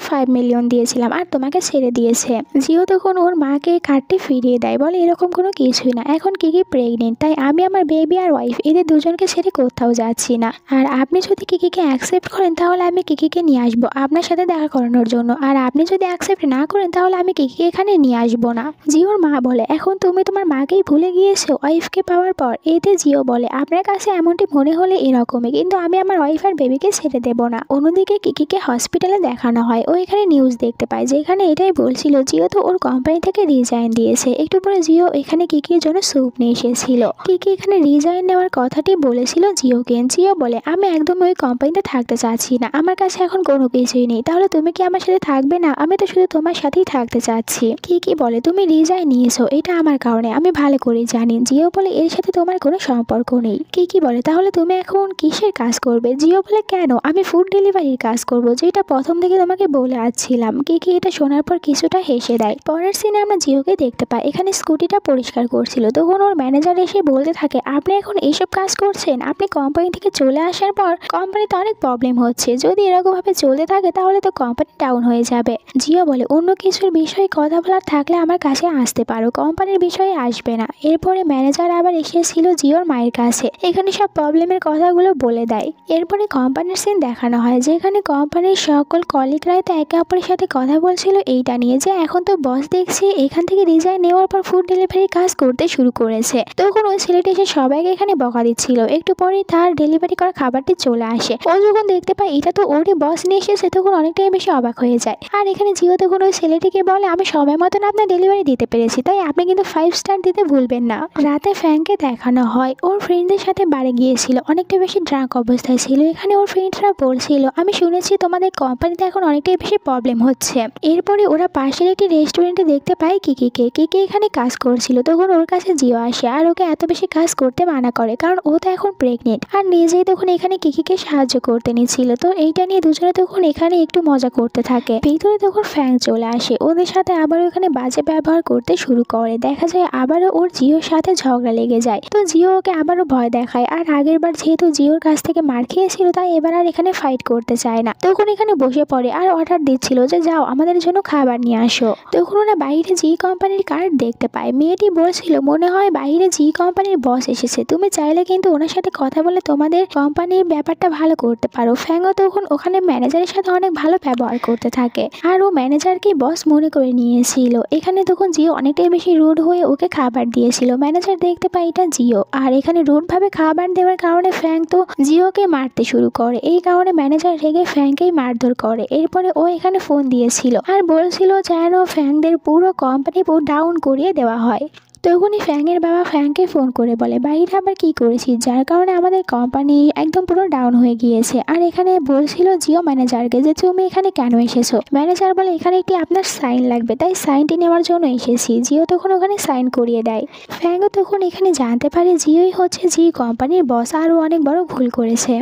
5 মিলিয়ন দিয়েছিলাম আর তোমাকে ছেড়ে দিয়েছে। জিও তখন ওর মাকে কার্ডটি ফিরিয়ে দেয়, বলে এরকম কোনো কিছুই না, এখন কিকি প্রেগনেন্ট, তাই আমি আমার বেবি আর ওয়াইফ এদের দুজনকে ছেড়ে কোথাও যাচ্ছি না, আর আপনি যদি কিকিকে অ্যাকসেপ্ট করেন তাহলে আমি কিকিকে নিয়ে আসবো আপনার সাথে দেখা করানোর জন্য, আর আপনি যদি অ্যাকসেপ্ট না করেন তাহলে আমি কিকিকে এখানে নিয়ে আসবো না। জিওর মা বলে এখন তুমি তোমার মাকেই ভুলে গিয়েছো ওয়াইফকে পাওয়ার পর। এতে জিও বলে আপনার কাছে এমনটি মনে হলে এরকমই, কিন্তু আমি আমার ওয়াইফ আর বেবিকে ছেড়ে দেবো না। অন্যদিকে কিকিকে হসপিটালে দেখানো হয়। ও এখানে নিউজ দেখতে পায় যেখানে এটাই বলছিল জিও তো ওর কোম্পানি থেকে রিজাইন দিয়েছে। একটু পরে জিও এখানে কিকির জন্য স্যুপ নিয়ে এসেছিল। কিকি এখানে রিজাইন নেওয়ার কথাটি বলেছিল জিওকে। জিও বলে আমি একদম ওই কোম্পানিতে থাকতে চাচ্ছি না, আমার কাছে এখন কোনো কিছুই নেই, তাহলে তুমি কি আমার সাথে থাকবে না? আমি তো শুধু তোমার সাথেই থাকতে চাচ্ছি। কিকি বলে তুমি রিজাইন নিয়েছো এটা আমার কারণে, আমি ভালো করে জানি। জিও বলে এর সাথে তোমার কোনো সম্পর্ক নেই। কিকি বলে তাহলে তুমি এখন কিসের কাজ করবে? জিও বলে কেন, আমি ফুড ডেলিভারির কাজ করব, যেটা প্রথম থেকে তোমাকে বলে আসছিলাম। কিকি এটা শোনার পর কিছুটা হেসে দেয়। পরের সিনে আমরা জিওকে দেখতে পাই এখানে স্কুটিটা পরিষ্কার করছিল। তখন ওর ম্যানেজার এসে বলতে থাকে, আপনি এখন এইসব কাজ করছেন? আপনি কোম্পানি থেকে চলে আসার পর কোম্পানিতে অনেক প্রবলেম হচ্ছে, যদি এরকম ভাবে চলতে থাকে তাহলে তো কোম্পানি ডাউন হয়ে যাবে। জিও বলে, অন্য কিছুর বিষয়ে কথা বলার থাকলে আমার কাছে আসতে পারো, কোম্পানির বিষয়ে আসবে না। এরপরে ম্যানেজার আবার এসেছিল জিওর মায়ের কাছে, এখানে সব প্রবলেমের কথাগুলো বলে দেয়। এরপরে কোম্পানির সিন দেখানো হয় যেখানে কোম্পানির সকল কলিগরাই তো একে অপরের সাথে কথা বলছিল এইটা নিয়ে যে এখন তো বস দেখছি এখান থেকে রিজাইন নেওয়ার পর ফুড ডেলিভারি কাজ করতে শুরু করেছে। তখন ওই ছেলেটি এসে সবাইকে এখানে বকা দিচ্ছিল। একটু পরেই তার ডেলিভারি করা খাবারটি চলে আসে। ও যখন দেখতে পায় এটা তো ওরই বস নিয়ে এসেছে তখন অনেকটাই বেশি অবাক হয়ে যায়। আর এখানে জিও তখন ওই ছেলেটিকে বলে, আমি সময় মতন আপনার ডেলিভারি দিতে পেরেছি, তাই আপনি কিন্তু 5 স্টার দিতে ভুলবেন না। রাতে ফ্যাংকে দেখানো হয় ওর ফ্রেন্ডদের সাথে বাড়ি গিয়েছিল, অনেকটা বেশি ড্রাঙ্ক অবস্থায় ছিল। এখানে ওর ফ্রেন্ডরা বলছিল, আমি শুনেছি তোমাদের কোম্পানিতে এখন অনেকটাই বেশি প্রবলেম হচ্ছে। এরপরে ওরা পাশের একটি রেস্টুরেন্টে দেখতে পায় কিকিকে। কিকি এখানে কাজ করছিল। তখন ওর কাছে জিও আসে আর ওকে এত বেশি কাজ করতে মানা করে, কারণ ও তো এখন প্রেগনেন্ট। আর নিজেই তখন এখানে কিকিকে সাহায্য করতে নিচ্ছিল। তো এইটা নিয়ে দুজনে তখন এখানে একটু মজা করতে থাকে। ভিতরে তখন ফ্যাং চলে আসে, ওদের সাথে আবারও এখানে বাজে ব্যবহার করতে শুরু করে। দেখা যায় আবারও ওর জিওর সাথে ঝগড়া লেগে যায়। তো জিও ওকে আবারও ভয় দেখায়। আর আগের বার যেহেতু জিওর কাছ থেকে মার খেয়েছিল তাই এবার আর এখানে ফাইট করতে চায় না। তখন এখানে বসে পড়ে আর অর্ডার দিচ্ছিল যে যাও আমাদের জন্য খাবার নিয়ে আসো। তখন ওরা বাইরে জি কোম্পানির কার্ড দেখতে পায়। মেয়েটি বলছিল, মনে হয় বাইরে জি কোম্পানির বস এসেছে, তুমি চাইলে কিন্তু ওনার সাথে কথা বলে তোমাদের কোম্পানির ব্যাপারটা ভালো করতে পারো। ফ্যাংও তখন ওখানে ম্যানেজারের সাথে অনেক ভালো ব্যবহার করতে থাকে আর ও ম্যানেজারকে বস মনে করে নিয়েছিল। এখানে তখন জিও অনেকটাই বেশি রুড হয়ে ওকে খাবার দিয়েছিল। ম্যানেজার দেখতে পায় এটা জিও, আর এখানে রুড ভাবে খাবার দেওয়ার কারণে ফ্যাং তো জিওকে মারতে শুরু করে। এই কারণে ম্যানেজার রেগে ফ্যাংকেই মারধর করে। এরপরে ও এখানে ফোন দিয়েছিল আর বলছিল যেন ফ্যাংদের পুরো কোম্পানি ডাউন করিয়ে দেওয়া হয়। তখনই ফ্যাংয়ের বাবা ফ্যাংকে ফোন করে বলে, বাইরে আবার কি করেছিস যার কারণে আমাদের কোম্পানি একদম পুরো ডাউন হয়ে গিয়েছে। আর এখানে বলছিল জিও ম্যানেজারকে যে তুমি এখানে কেন এসেছো। ম্যানেজার বলে, এখানে একটি আপনার সাইন লাগবে, তাই সাইনটি নেওয়ার জন্য এসেছি। জিও তখন ওখানে সাইন করিয়ে দেয়। ফ্যাংও তখন এখানে জানতে পারে জিওই হচ্ছে জি কোম্পানির বস, আরও অনেক বড় ভুল করেছে।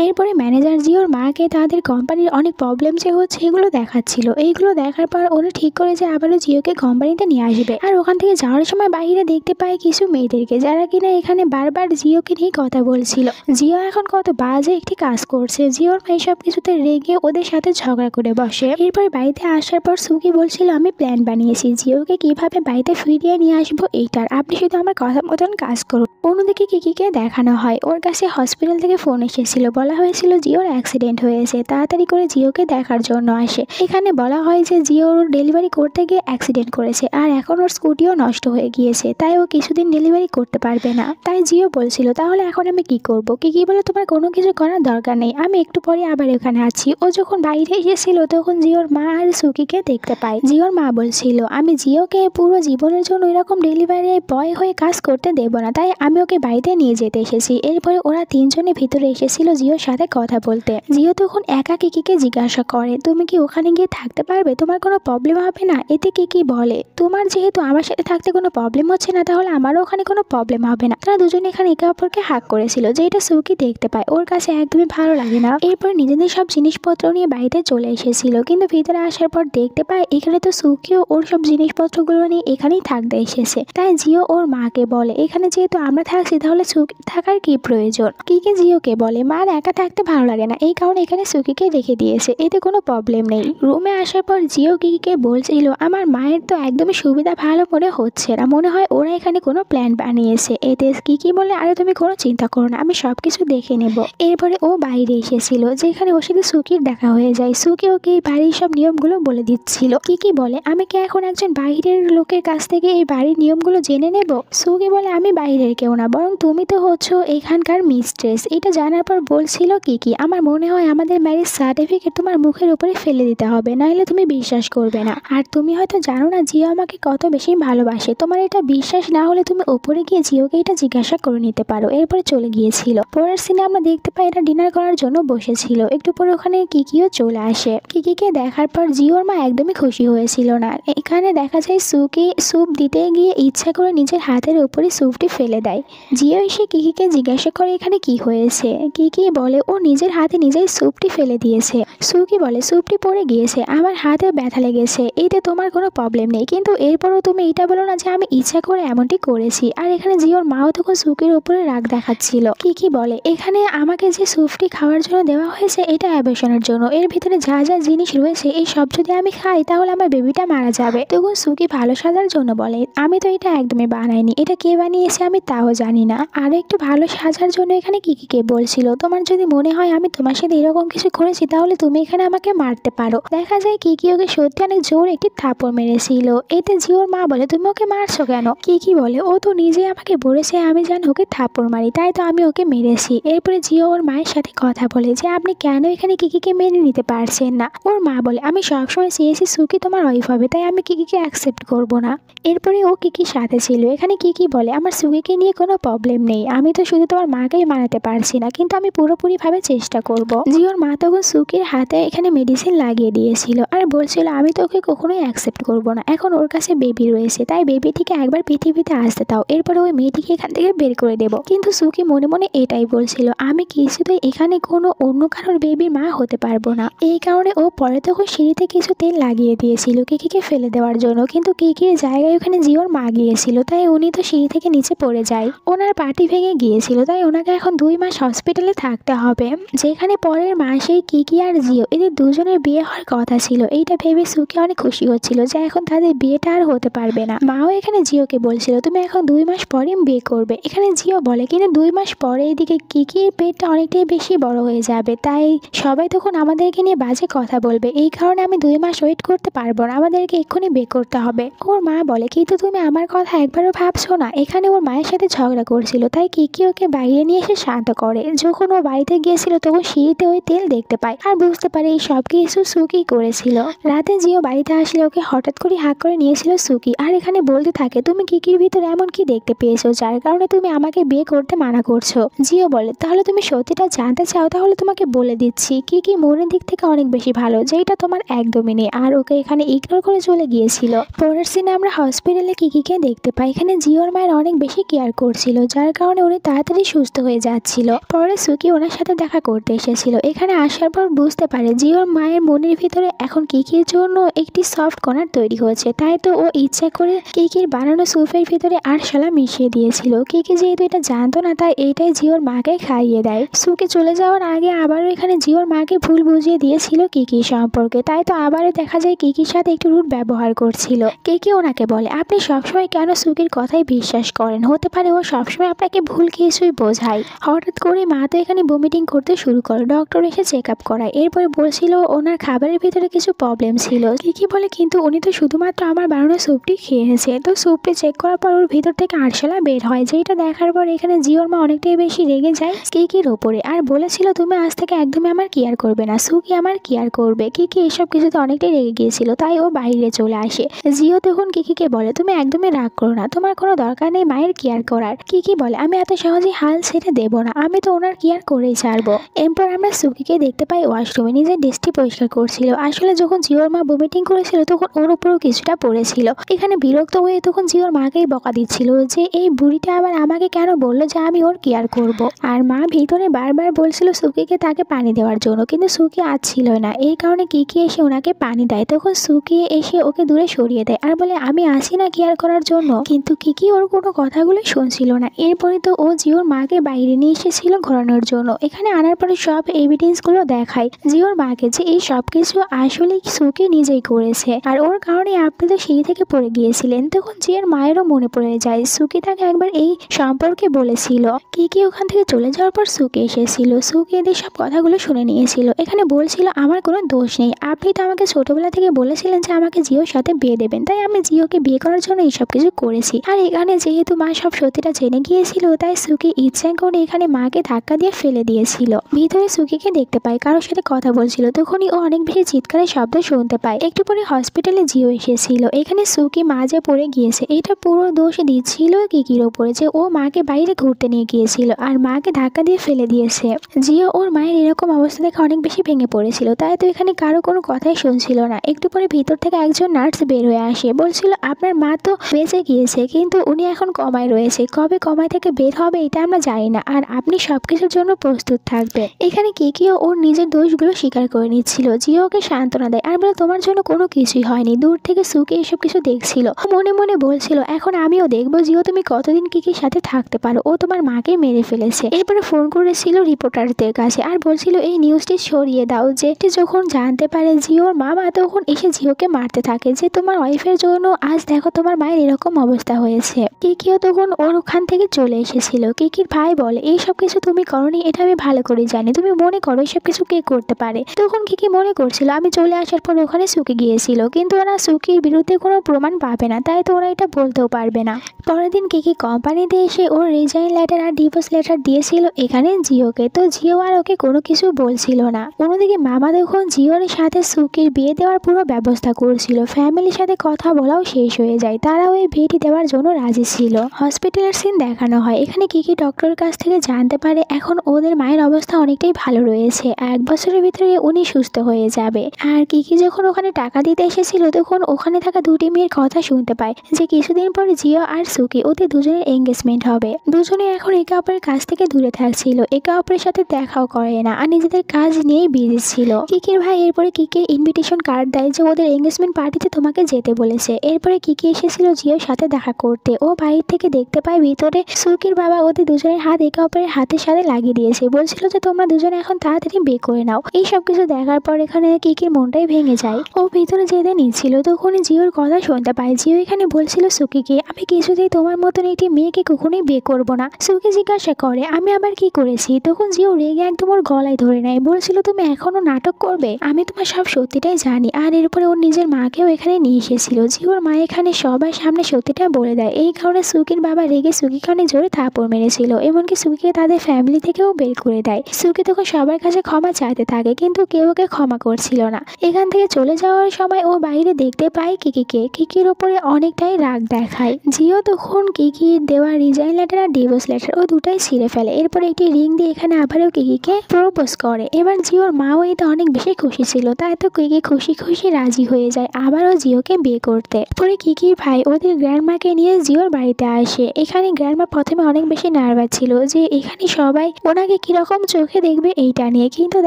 এরপরে ম্যানেজার জিওর মাকে তাদের কোম্পানির অনেক প্রবলেম যে হচ্ছে এগুলো দেখাচ্ছিল। এইগুলো দেখার পর ওরা ঠিক করে যে আবারও জিওকে কোম্পানিতে নিয়ে আসবে। আর ওখান থেকে যাওয়ার সময় বাইরে দেখতে পায় কিছু মেয়েদেরকে যারা কিনা এখানে বারবার জিওকে নিয়ে কথা বলছিল। জিও এখন কত বাজে একটি কাজ করছে। জিওর মা সব কিছুতে রেগে ওদের সাথে ঝগড়া করে বসে। এরপরে বাড়িতে আসার পর সুকি বলছিল, আমি প্ল্যান বানিয়েছি জিওকে কিভাবে বাড়িতে ফিরিয়ে নিয়ে আসবো এইটার, আপনি শুধু আমার কথা মতন কাজ করুন। অন্যদিকে কিকিকে দেখানো হয় ওর কাছে হসপিটাল থেকে ফোন এসেছিল, বলা হয়েছিল জিওর অ্যাক্সিডেন্ট হয়েছে, তাড়াতাড়ি করে জিওকে দেখার জন্য আসে। এখানে বলা হয় যে জিওর ডেলিভারি করতে গিয়ে অ্যাক্সিডেন্ট করেছে আর এখন ওর স্কুটিও নষ্ট হয়ে গিয়েছে, তাই ও কিছুদিন ডেলিভারি করতে পারবে না। তাই জিও বলছিল, তাহলে এখন আমি কি করবো? কি বলে, তোমার কোনো কিছু করার দরকার নেই, আমি একটু পরে আবার এখানে আছি। ও যখন বাইরে এসেছিল তখন জিওর মা আর সুকিকে দেখতে পায়। জিওর মা বলছিল, আমি জিওকে পুরো জীবনের জন্য এরকম ডেলিভারি বয় হয়ে কাজ করতে দেব না, তাই আমি ওকে বাড়িতে নিয়ে যেতে এসেছি। এরপরে ওরা তিনজনে ভিতরে এসেছিল জিওর সাথে কথা বলতে। জিও তখন একা কিকিকে জিজ্ঞাসা করে, তুমি কি ওখানে গিয়ে থাকতে পারবে? তোমার কোনো প্রবলেম হবে না? এতে কিকি বলে, তোমার যেহেতু আমার সাথে থাকতে কোনো প্রবলেম হচ্ছে না তাহলে আমারও ওখানে কোনো প্রবলেম হবে না। তারা দুজনে এখানে একে অপরকে হাক করেছিল, যে এটা সুকি দেখতে পায়, ওর কাছে একদমই ভালো লাগে না। এরপর নিজেদের সব জিনিসপত্র নিয়ে বাড়িতে চলে এসেছিল, কিন্তু ভিতরে আসার পর দেখতে পায় এখানে তো সুকিও ওর সব জিনিসপত্রগুলো নিয়ে এখানেই থাকতে এসেছে। তাই জিও ওর মাকে বলে, এখানে যেহেতু আমরা থাকছি তাহলে সুকি থাকার কি প্রয়োজন? কিকি জিওকে বলে, মার একা থাকতে ভালো লাগে না, এই কারণে এখানে সুকিকে রেখে দিয়েছে, এতে কোনো প্রবলেম নেই। রুমে আসার পর জিও কিকিকে বলছিল, আমার মায়ের তো একদমই সুবিধা ভালো মনে হচ্ছে না, মনে হয় ওরা এখানে কোনো প্ল্যান বানিয়েছে। এতে কিকি বলে, আরে তুমি কোনো চিন্তা করো না, আমি সবকিছু দেখে নেব। এরপরে ও বাইরে এসেছিল, যেখানে ওর সাথে সুকির দেখা হয়ে যায়। সুকি ওকে এই বাড়ির সব নিয়মগুলো বলে দিচ্ছিল। কিকি বলে, আমি কি এখন একজন বাইরের লোকের কাছ থেকে এই বাড়ির নিয়মগুলো জেনে নেব? সুকি বলে, আমি বাইরের কেউ না, বরং তুমি তো হচ্ছ এখানকার মিস্ট্রেস। এটা জানার পর বলছিল কিকি, আমার মনে হয় আমাদের ম্যারেজ সার্টিফিকেট তোমার মুখের উপরে ফেলে দিতে হবে, নাহলে তুমি বিশ্বাস করবে না। আর তুমি হয়তো জানো না জিও আমাকে কত বেশি ভালোবাসে, তোমার এটা বিশ্বাস না হলে তুমি ওপরে গিয়ে জিওকে এটা জিজ্ঞাসা করে নিতে পারো। এরপরে চলে গিয়েছিল। পরের সিনে আমরা দেখতে পাই এটা ডিনার করার জন্য বসেছিল। একটু পরে ওখানে কিকিও চলে আসে। কিকিকে দেখার পর জিওর মা একদমই খুশি হয়েছিল না। এখানে দেখা যায় সুকি স্যুপ দিতে গিয়ে ইচ্ছা করে নিজের হাতের উপরে স্যুপটি ফেলে দেয়। জিও এসে কিকিকে জিজ্ঞাসা করে এখানে কি হয়েছে। কিকি বলে ও নিজের হাতে নিজেই স্যুপটি ফেলে দিয়েছে। সুকি বলে স্যুপটি পড়ে গিয়েছে, আমার হাতে ব্যথা লেগেছে, এতে তোমার কোনো প্রবলেম নেই, কিন্তু এরপরও তুমি এটা বলো না যে আমি ইচ্ছা করে এমনটি করেছি। আর এখানে জিওর মাও তখন সুকির উপরে রাগ দেখাচ্ছিল। কি বলে এখানে আমাকে যে স্যুপটি খাওয়ার জন্য দেওয়া হয়েছে এটা অ্যাবর্শনের জন্য, এর ভিতরে যা যা জিনিস রয়েছে এই সব যদি আমি খাই তাহলে আমার বেবিটা মারা যাবে। তখন সুকি ভালো সাজার জন্য বলে আমি তো এটা একদমই বানাইনি, এটা কে বানিয়েছে আমি তাও জানি না। আর একটু ভালো সাজার জন্য এখানে কে বলছিল তোমার যদি মনে হয় আমি তোমার সাথে এরকম কিছু করেছি তাহলে তুমি এখানে আমাকে মারতে পারো। দেখা যায় কি ওকে সত্যি অনেক জোর একটি থাপড় মেরেছিল। এতে জিওর মা বলে তুমি ওকে মারছো কেন? কি বলে ও তো নিজে আমাকে বলেছে আমি যেন ওকে থাপড় মারি, তাই তো আমি ওকে মেরেছি। এরপরে জিও ওর মায়ের সাথে কথা বলে যে আপনি কেন এখানে কিকিকে মেনে নিতে পারছেন না। ওর মা বলে আমি সবসময় চেয়েছি সুকি তোমার ওয়াইফ হবে, তাই আমি কিকিকে অ্যাকসেপ্ট করব না। এরপরে ও কিকির সাথে ছিল। এখানে কি বলে আমার সুকিকে নিয়ে কোনো প্রবলেম নেই, আমি তো শুধু তোমার মাকেই মানাতে পারছি না, কিন্তু আমি পুরোপুরিভাবে চেষ্টা করব। জিওর মা তখন সুকির হাতে এখানে মেডিসিন লাগিয়ে দিয়েছিল আর বলছিল আমি তো ওকে কখনোই অ্যাকসেপ্ট করব না, এখন ওর কাছে বেবি রয়েছে, তাই বেবিটিকে একবার পৃথিবীতে আসতে দাও, এরপরে ওই মেয়েটিকে এখান থেকে বের করে দেবো। কিন্তু সুকি মনে মনে এটাই বলছিল আমি কিছুতেই এখানে কোনো অন্য কারোর বেবির মা হতে পারবো না। এই কারণে ও পরে তখন সিঁড়িতে কিছু তেল লাগিয়ে দিয়েছিল কিকিকে ফেলে দেওয়ার জন্য, কিন্তু কিকির জায়গায় ওখানে জিওর মা গিয়েছিল, তাই উনি তো সিঁড়ি থেকে নিচে পড়ে যায়। ওনার পাটি ভেঙে গিয়েছিল, তাই ওনাকে এখন 2 মাস হসপিটালে থাকতে হবে। যেখানে পরের মাসেই কিকি আর জিও এদের দুজনের বিয়ে হওয়ার কথা ছিল। এইটা ভেবে সুকি অনেক খুশি হচ্ছিল যে এখন তাদের বিয়েটা আর হতে পারবে না। মাও এখানে জিওকে বলছিল তুমি এখন 2 মাস পরে বিয়ে করবে। এখানে জিও বলে কিন্তু 2 মাস পরে এদিকে কিকির পেটটা অনেকটাই বেশি বড় হয়ে যাবে, তাই সবাই তখন আমাদেরকে নিয়ে বাজে কথা বলবে, এই কারণে আমি 2 মাস ওয়েট করতে পারবো না, আমাদেরকে এক্ষুনি বিয়ে করতে হবে। ওর মা বলে কিন্তু তুমি আমার কথা একবারও ভাবছো না। এখানে ওর মায়ের সাথে ঝগড়া করছিল, তাই কিকি ওকে বাইরে নিয়ে এসে শান্ত করে। যখন ও বাড়িতে গিয়েছিল তখন সিঁড়িতে ওই তেল দেখতে পায় আর বুঝতে পারে এই সব কিছু সুকি করেছিল। রাতে জিও বাড়িতে আসলে ওকে হঠাৎ করে হাঁক করে নিয়েছিল সুকি, আর এখানে বলতে থাকে তুমি কিকির ভিতরে এমন কি দেখতে পেয়েছো যার কারণে তুমি আমাকে বিয়ে করতে মানা করছো। জিও বলে তাহলে তুমি সত্যিটা জানতে চাও, তাহলে তোমাকে বলে দিচ্ছি কিকি মনের দিক থেকে অনেক বেশি ভালো, যেটা তোমার একদমই নেই। আর ওকে এখানে ইগনোর করে চলে গিয়েছিল। পরের সিনে আমরা হসপিটালে কিকিকে দেখতে পাই। এখানে জিওর মায়ের অনেক বেশি কেয়ার করছিল, যার কারণে উনি তাড়াতাড়ি সুস্থ হয়ে যাচ্ছিল। পরে সুকি ওনার সাথে দেখা করতে এসেছিল। এখানে আসার পর বুঝতে পারে জিওর মায়ের মনের ভিতরে এখন কিকির জন্য একটি সফট কর্নার তৈরি হয়েছে, তাই তো ও ইচ্ছা করে কিকির বানানো স্যুপের ভিতরে আরশোলা মিশিয়ে দিয়েছিল। কিকি যেহেতু এটা জানতো না, তাই এটাই জিওর মাকে খাইয়ে দেয়। সুকি চলে যাওয়ার আগে আবারও এখানে জিওর মাকে ভুল বুঝিয়ে দিয়েছিল কিকির সম্পর্কে, তাই তো আবারও দেখা যায় কিকির সাথে একটু রুট ব্যবহার করছিল। কিকি ওনাকে বলে আপনি সবসময় কেন সুকির কথাই বিশ্বাস করেন, হতে পারে ও সবসময় আপনাকে ভুল কিছুই বোঝায়। হঠাৎ করে মা তো এখানে বমিটিং করতে শুরু করে। ডক্টর এসে চেক আপ করায়, এরপরে বলছিল ওনার খাবারের ভিতরে কিছু প্রবলেম ছিল। কিকি বলে কিন্তু উনি তো শুধুমাত্র আমার বানানো স্যুপটি খেয়েছে। তো স্যুপটি চেক করার পর ওর ভিতর থেকে আরশোলা বের হয়, যেটা দেখার পর এখানে জিওর মা অনেকটাই বেশি রেগে যায় কিকির ওপরে আর বলেছিল তুমি আজ থেকে একদমই আমার কেয়ার করবে না, সুকি আমার কেয়ার করবে। কিকি এসব কিছুতে অনেকটাই রেগে গিয়েছিল, তাই ও বাইরে চলে আসে। জিও তখন কিকিকে বলে তুমি একদমই রাগ করো না, তোমার কোনো দরকার নেই মায়ের কেয়ার করার। কিকি বলে আমি এত সহজে হাল ছেড়ে দেবো না, আমি তো ওনার কেয়ার করেই ছাড়বো। এরপর আমরা সুকিকে দেখতে পাই ওয়াশরুমে নিজের ড্রেসটি পরিষ্কার করছিল। আসলে যখন জিওর মা বমিটিং করেছিল তখন ওর উপরেও কিছুটা পড়েছিল। এখানে বিরক্ত হয়ে তখন জিওর মাকেই বকা দিচ্ছিল যে এই বুড়িটা আবার আমাকে কেন বললো যে আমি ওর কেয়ার করব। আর মা ভিতরে বারবার বলছিল সুকিকে তাকে পানি দেওয়ার জন্য, কিন্তু সুকি আসছিল না। এই কারণে কিকি এসে ওনাকে পানি দেয়। তখন সুকি এসে ওকে দূরে সরিয়ে দেয় আর বলে আমি আসি না কেয়ার করার জন্য, কিন্তু কিকি ওর কোনো কথাগুলো শুনছিল না। এরপরে তো ও জিওর মাকে বাইরে নিয়ে এসেছিল ঘোরানোর জন্য। এখানে আনার পরে সব এভিডেন্স গুলো দেখায় জিওর মাকে যে এই সব কিছু আসলে সুকি নিজেই করেছে, আর ওর কারণে আপনি তো সিঁড়ি থেকে পড়ে গিয়েছিলেন। তখন জিওর মায়েরও মনে পড়ে যায় সুকি তাকে একবার এই সম্পর্কে বলেছিল। কিকি ওখান থেকে চলে যাওয়ার পর সুকি এসেছিল। সুকি এদের সব কথাগুলো শুনে নিয়েছিল। এখানে বলছিল আমার কোনো দোষ নেই, আপনি তো আমাকে ছোটবেলা থেকে বলেছিলেন যে আমাকে জিওর সাথে বিয়ে দেবেন, তাই আমি জিওকে বিয়ে করার জন্য এইসব কিছু করেছি। আর এখানে যেহেতু মা সব সত্যিটা জেনে গিয়েছিল, তাই সুকি ইচ্ছা করে এখানে মাকে ধাক্কা দিয়ে ফেলে দিয়েছিল। ভিতরে সুকিকে দেখতে পায় কারোর সাথে কথা বলছিল, তখনই ও অনেক বেশি চিৎকারের শব্দ শুনতে পায়। একটু পরে হসপিটালে জিও এসেছিল। এখানে সুকি মাঝে পড়ে গিয়েছে। এটা পুরো দোষ দিচ্ছিল কিকির ওপরে যে ও মাকে বাইরে ঘুরতে নিয়ে গিয়েছিল আর মাকে ধাক্কা দিয়ে ফেলে দিয়েছে। জিও ওর মায়ের এরকম অবস্থা দেখে অনেক বেশি ভেঙে পড়েছিল, তাই তো এখানে কারো কোনো কথাই শুনছিল না। একটু পরে ভিতর থেকে একজন নার্স বের হয়ে আসে, বলছিল আপনার মা তো বেঁচে গিয়েছে, কিন্তু উনি এখন কমায় রয়েছে, কবে কমায় থেকে বের হবে এটা আমরা জানি না, আর আপনি সবকিছুর জন্য প্রস্তুত থাকবে। এখানে কিকিও ওর নিজের দোষগুলো স্বীকার করে নিচ্ছিল। জিও ওকে সান্ত্বনা দেয় আর বলে তোমার জন্য কোনো কিছুই হয়নি। দূর থেকে সুকি এসব কিছু দেখছিল, মনে মনে বলছিল এখন আমিও দেখবো জিও তুমি কতদিন কিকির সাথে থাকতে পারো, ও তোমার মাকে মেরে ফেলেছে। এরপরে ফোন করেছিল রিপোর্টারদের কাছে আর বলছিল এই নিউজটি ছড়িয়ে দাও। যে যখন জানতে পারে জিওর মামা তখন এসে জিওকে মারতে থাকে যে তোমার ওয়াইফের জন্য আজ দেখো তোমার মায়ের এরকম অবস্থা হয়েছে। কিকিও তখন ওর ওখান থেকে চলে এসেছিল। কিকির ভাই বলে এইসব কিছু তুমি করনি, এটা আমি ভালো করে জানি, তুমি মনে করো এসব কিছু কে করতে পারে। তখন কিকি মনে করছিল আমি চলে আসার পর ওখানে সুকি গিয়েছিল, কিন্তু ওরা সুকির বিরুদ্ধে কোনো প্রমাণ পাবে না, তাই তো ওরা এটা বলতেও পারবে না। পরের দিন কিকি কোম্পানিতে এসে ওর রিজাইন লেটার আর ডিভোর্স লেটার দিয়েছিল এখানে জিওকে, তো জিও আর ওকে কোনো কিছু বলছিল না। অন্যদিকে মামা তখন জিওর সাথে সুকির বিয়ে দেওয়ার পুরো ব্যবস্থা করছিল। ফ্যামিলির সাথে কথা বলাও শেষ হয়ে যায়, তারাও এই বিয়েটি দেওয়ার জন্য রাজি ছিল। হসপিটালের সিন দেখানো হয়। এখানে কিকি ডক্টরের কাছ থেকে জানতে পারে এখন ওদের মায়ের অবস্থা অনেকটাই ভালো রয়েছে, 1 বছরের ভিতরে উনি সুস্থ হয়ে যাবে। আর কিকি যখন ওখানে টাকা দিতে এসেছিল তখন ওখানে থাকা দুটি মেয়ের কথা শুনতে পায় যে কিছুদিন পরে জিও আর সুকি ওদের দুজনের এঙ্গেজমেন্ট হবে। দুজনে এখন একে অপরের কাছ থেকে দূরে থাকছিল, একে অপরের সাথে দেখাও করে না আর নিজেদের কাজ নিয়েই বিজি ছিল। কিকির ভাই এরপরে কিকির ইনভিটেশন কার্ড দেয় যে ওদের এঙ্গেজমেন্ট পার্টিতে তোমাকে যেতে বলেছে। এরপরে কিকি এসেছিল জিওর সাথে দেখা করতে। ও বাইরে থেকে দেখতে পায় ভিতরে সুকির বাবা ওদের দুজনের হাত একে অপরের হাতের সাথে লাগিয়ে দিয়েছে, বলছিল যে তোমরা দুজনে এখন তাড়াতাড়ি বিয়ে করে নাও। এই সব কিছু দেখার পর এখানে কিকির মনটাই ভেঙে যায়। ও ভিতরে যেতে নিচ্ছিল তখন জিওর কথা শুনতে পায়। জিও এখানে বলছিল সুকিকে আমি কিছুতেই তোমার মতন একটি মেয়েকে কখনোই বিয়ে করবো না। সুকি জিজ্ঞাসা করে আমি আবার কি করেছি? তখন জিও রেগে একদম ওর গলায় ধরে নেয়, বলছিল তুমি এখনো নাটক করবে, আমি তোমার সব সত্যিটাই জানি। আর এরপরে ওর নিজের মাকেও এখানে নিয়ে এসেছিল। জিওর মা এখানে সবার সামনে সত্যিটা বলে দেয়। এই কারণে সুকির বাবা রেগে সুকিকে অনেক জোরে থাপড় মেরেছিল, এমনকি সুকিকে তাদের ফ্যামিলি থেকেও বের করে দেয়। সুকি তখন সবার কাছে ক্ষমা চাইতে থাকে কিন্তু কেউ ওকে ক্ষমা করছিল না। এখান থেকে চলে যাওয়ার সময় ও বাইরে দেখতে পায় কিকিকে। কিকির ওপরে অনেকটাই রাগ দেখায়। জিও তখন কিকির দেওয়া রিজাইন লেটার আর ডিভোর্স লেটার ও দুটাই ছিঁড়ে ফেলে। এরপর একটি রিং দিয়ে এখানে আবারও কিকিকে প্রপোজ করে। এবার জিওর মাও এতে অনেক বেশি খুশি ছিল, তাই তো কিকি খুশি খুশি রাজি হয়ে যায় আবারও জিওকে বিয়ে করতে। পরে কিকির ভাই ওদের গ্র্যান্ডমাকে নিয়ে জিওর বাড়িতে আসে। এখানে গ্র্যান্ডমা প্রথমে অনেক বেশি নার্ভাস ছিল যে এখানে সবাই ওনাকে কিরকম চোখে দেখবে এইটা নিয়ে, কিন্তু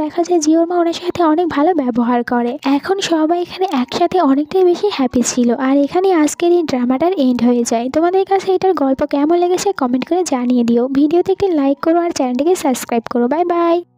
দেখা যায় জিওর মা ওনার সাথে অনেক ভালো ব্যবহার করে। এখন সবাই এখানে একসাথে অনেকটাই বেশি হ্যাপি ছিল। আর এখানে আজকের এই ড্রামাটার এন্ড হয়ে যায়। তোমাদের কাছে এটার গল্প কেমন লেগেছে কমেন্ট করে জানিয়ে দিও। ভিডিওতে একটি লাইক করো আর চ্যানেলটিকে সাবস্ক্রাইব করো। Bye bye.